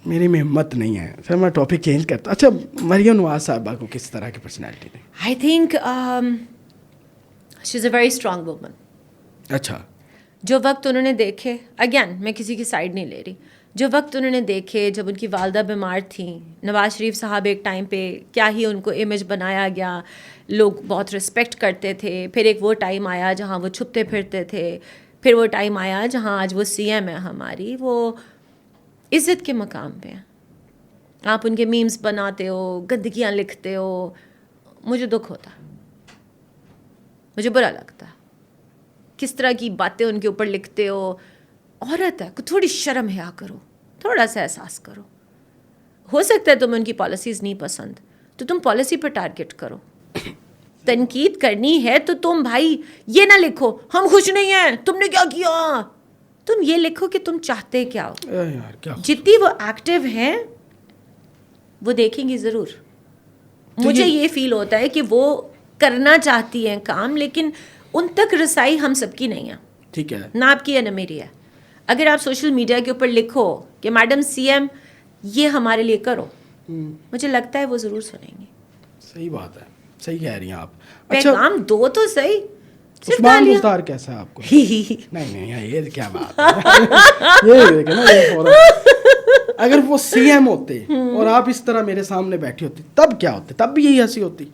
میری میں ہمت نہیں ہے. پھر میں ٹاپک چینج کرتا. اچھا, مریم نواز صاحبہ کو کس طرح کی پرسنالٹی تھی؟ I think she is a very strong woman. اچھا, جو وقت انہوں نے دیکھے, اگین میں کسی کی سائڈ نہیں لے رہی, جو وقت انہوں نے دیکھے جب ان کی والدہ بیمار تھیں, نواز شریف صاحب ایک ٹائم پہ کیا ہی ان کو امیج بنایا گیا, لوگ بہت رسپیکٹ کرتے تھے. پھر ایک وہ ٹائم آیا جہاں وہ چھپتے پھرتے تھے. پھر وہ ٹائم آیا جہاں آج وہ سی ایم ہے ہماری, وہ عزت کے مقام پہ ہیں. آپ ان کے میمز بناتے ہو, گندگیاں لکھتے ہو, مجھے دکھ ہوتا, مجھے برا لگتا کس طرح کی باتیں ان کے اوپر لکھتے ہو. عورت ہے, تھوڑی شرم حیا کرو, تھوڑا سا احساس کرو. ہو سکتا ہے تمہیں ان کی پالیسیز نہیں پسند, تو تم پالیسی پہ ٹارگٹ کرو. تنقید کرنی ہے تو تم بھائی یہ نہ لکھو ہم خوش نہیں ہیں, تم نے کیا کیا. تم یہ لکھو کہ تم چاہتے کیا ہو. جتنی وہ ایکٹیو ہیں وہ دیکھیں گی ضرور. مجھے یہ فیل ہوتا ہے کہ وہ کرنا چاہتی ہیں کام, لیکن ان تک رسائی ہم سب کی نہیں ہے. ٹھیک ہے, نہ آپ کی ہے نہ میری ہے. اگر آپ سوشل میڈیا کے اوپر لکھو کہ میڈم سی ایم یہ ہمارے لیے کرو, مجھے لگتا ہے وہ ضرور سنیں گے. صحیح بات ہے, صحیح کہہ رہی ہیں آپ. پیغام دو تو صحیح. عثمان بزدار کیسا ہے آپ کو؟ نہیں یہ کیا بات ہے. یہ دیکھیں نا, اگر وہ سی ایم ہوتے اور آپ اس طرح میرے سامنے بیٹھی ہوتی تب کیا ہوتے؟ تب بھی یہی ہنسی ہوتی.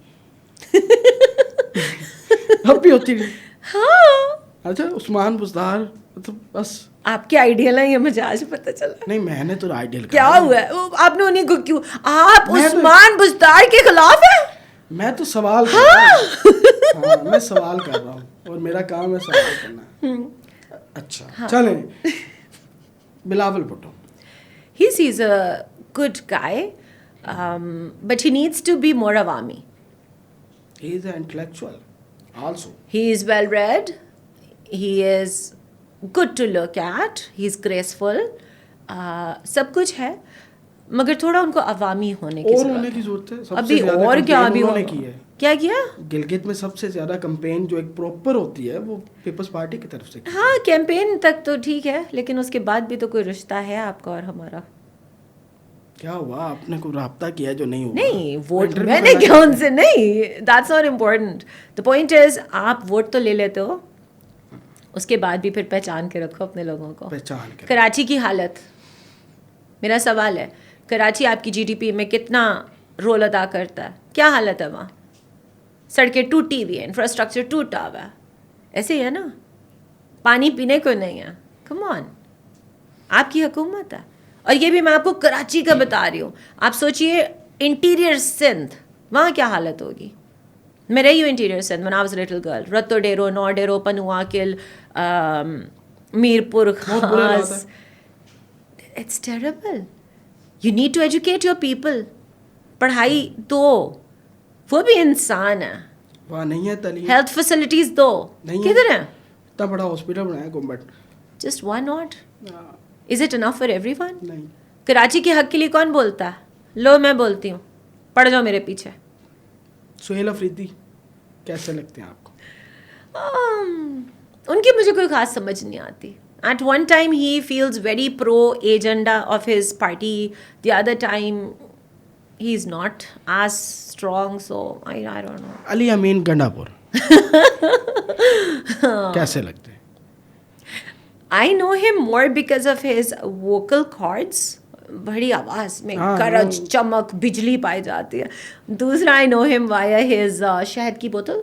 اب بھی ہوتی نہیں. ہاں. اچھا, عثمان بزدار مطلب بس آپ کے آئیڈیل ہیں, یہ مجھے آج پتہ چلا. نہیں, میں نے تو آئیڈیل کیا ہوا ہے, آپ نے انہیں کو کیوں, آپ عثمان بزدار کے خلاف ہیں؟ میں تو سوال کر رہا ہوں. ہاں, میں سوال کر رہا ہوں اور میرا کام ہے سوال کرنا. اچھا چلیں, Bilawal Bhutto. He's a good guy, but he needs to be more awami. He is an intellectual also. He is well read. He is good to look at. He is graceful. سب کچھ ہے, مگر تھوڑا ان کو عوامی ہونے کی ضرورت ہے. ابھی اور کیا ابھی انہوں نے کیا کیا گلگت میں سب سے زیادہ کمپین جو ایک پراپر ہوتی ہے وہ پیپلز پارٹی کی طرف سے. ہاں, کیمپین تک تو ٹھیک ہے, لیکن اس کے بعد بھی تو کوئی رشتہ ہے آپ کا اور ہمارا. کیا ہوا, آپ نے کوئی رابطہ کیا جو نہیں ہوا؟ نہیں, ووٹ میں نے کیا ان سے, نہیں, that's not important. The point is آپ ووٹ تو لے لیتے ہو, اس کے بعد بھی پھر پہچان کے رکھو اپنے لوگوں کو. کراچی کی حالت, میرا سوال ہے, کراچی آپ کی جی ڈی پی میں کتنا رول ادا کرتا ہے؟ کیا حالت ہے وہاں؟ سڑکیں ٹوٹی ہوئی ہیں, انفراسٹرکچر ٹوٹا ہوا ہے, ایسے ہی ہے نا, پانی پینے کو نہیں ہے. کم آن, آپ کی حکومت ہے. اور یہ بھی میں آپ کو کراچی کا بتا رہی ہوں. آپ سوچئے انٹیریئر سندھ, وہاں کیا حالت ہوگی. میں رہی ہوں interior Sindh when I was a little girl. رتو ڈیرو, نو ڈیرو, پنواکل, میرپور خاص. It's terrible. You need to educate your people. پڑھائی دو, وہ بھی انسان ہے. وہاں نہیں ہے تعلیم. ہیلتھ فیسلٹیز دو, کدھر ہیں؟ اتنا بڑا ہاسپٹل بنایا government, Just one odd? Is it enough for everyone? نہیں. کراچی کے حق کے لیے کون بولتا ہے؟ لو میں بولتی ہوں, پڑ جاؤ میرے پیچھے. سہیل افریدی کیسے لگتے ہیں آپ کو؟ ان کی مجھے کوئی خاص سمجھ نہیں آتی. At one time he feels very pro agenda of his party, the other time he's not as strong, so I don't know. علی امین گنڈا پور کیسے لگتے ہیں؟ I know him more because of his vocal cords. بڑی آواز میں گرج چمک بجلی پائی جاتی ہے. دوسرا I know him via his شہد کی بوتل.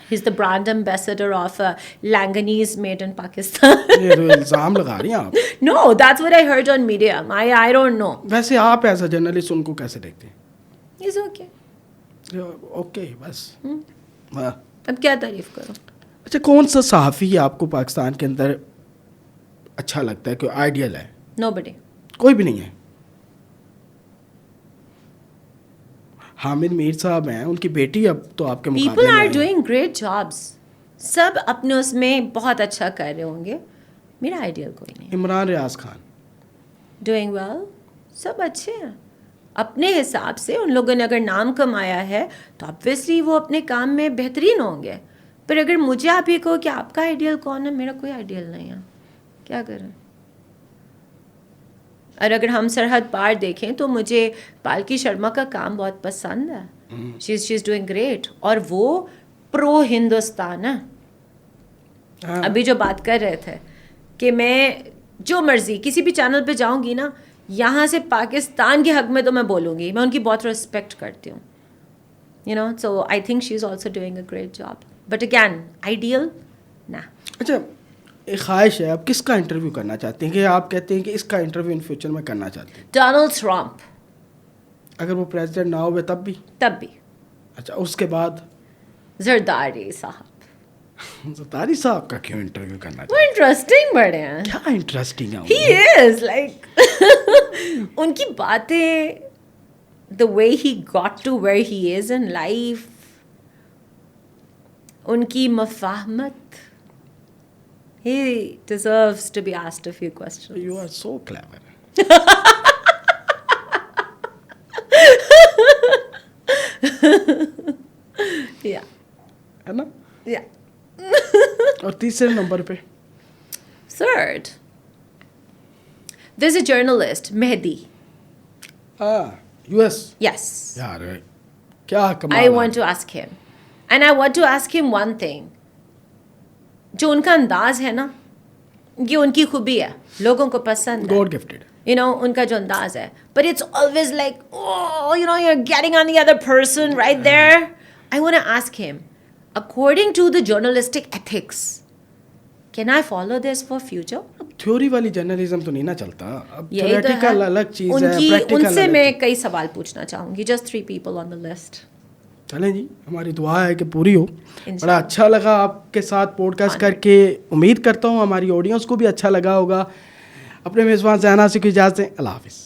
He's the brand ambassador of Langanese made in Pakistan. یہ تو الزام لگا رہی ہیں آپ. No, that's what I heard on media. I don't know. ویسے آپ ایز اے جرنلسٹ ان کو کیسے دیکھتے ہیں؟ He's okay. اوکے بس. اب کیا تعریف کروں؟ اچھا کون سا صحافی آپ کو پاکستان کے اندر اچھا لگتا ہے کہ آئیڈیل ہے؟ Nobody. کوئی بھی نہیں ہے. حامد میر صاحب ہیں, ان کی بیٹی اب تو آپ کے مقابلے میں People are doing great jobs. سب اپنے اس میں بہت اچھا کر رہے ہوں گے. میرا آئیڈیل کوئی نہیں. عمران ریاض خان Doing well. سب اچھے ہیں اپنے حساب سے. ان لوگوں نے اگر نام کمایا ہے تو obviously وہ اپنے کام میں بہترین ہوں گے. پر اگر مجھے آپ یہ کہو کہ آپ کا آئیڈیل کون ہے, میرا کوئی آئیڈیل نہیں ہے. کیا کریں؟ اور اگر ہم سرحد پار دیکھیں تو مجھے پالکی شرما کا کام بہت پسند ہے. شی از ڈوئنگ گریٹ. اور وہ پرو ہندوستان ہے. ابھی جو بات کر رہے تھے کہ میں جو مرضی کسی بھی چینل پہ جاؤں گی نا, یہاں سے پاکستان کے حق میں تو میں بولوں گی. میں ان کی بہت ریسپیکٹ کرتی ہوں. So I think she is also doing a great job. But again, ideal? Nah. اچھا ایک خواہش ہے, آپ کس کا انٹرویو کرنا چاہتے ہیں کہ آپ کہتے ہیں کہ اس کا انٹرویو ان فیوچر میں کرنا چاہتے ہیں؟ Donald Trump. اگر وہ پریزیڈنٹ نہ ہوئے تب بھی؟ تب بھی. اچھا اس کے بعد زرداری صاحب. زرداری صاحب کا کیوں انٹرویو کرنا وہ انٹرسٹنگ بڑے ہیں. کیا انٹرسٹنگ ہے؟ He is like ان کی باتیں, the way he got to where he is in life, ان کی مفاہمت. He deserves to be asked a few questions. You are so clever. Yeah. ہے نا؟ Yeah. اور تیسرے نمبر پہ Third, there's a journalist, Mehdi. US. Yes. یار کیا کمال. I want to ask him. And I want to ask him one thing. جو ان کا انداز ہے نا, یہ ان کی خوبی ہے, لوگوں کو پسند ہے. God gifted. ان کا جو انداز ہے. But it's always like, oh, you're getting on the other person right there. I want to ask him, according to the journalistic ethics, can I follow this for future? Theory والی journalism تو نہیں نا چلتا. اب یہی تو ہے. Theoretical الگ چیز ہے, پریکٹیکل ان سے الگ. میں کئی سوال پوچھنا چاہوں گی. Just 3 people on the list. چلیں جی, ہماری دعا ہے کہ پوری ہو. بڑا اچھا لگا آپ کے ساتھ پوڈ کاسٹ کر کے. امید کرتا ہوں ہماری آڈینس کو بھی اچھا لگا ہوگا. اپنے میزبان زینہ سے کی اجازت دیں. اللہ حافظ.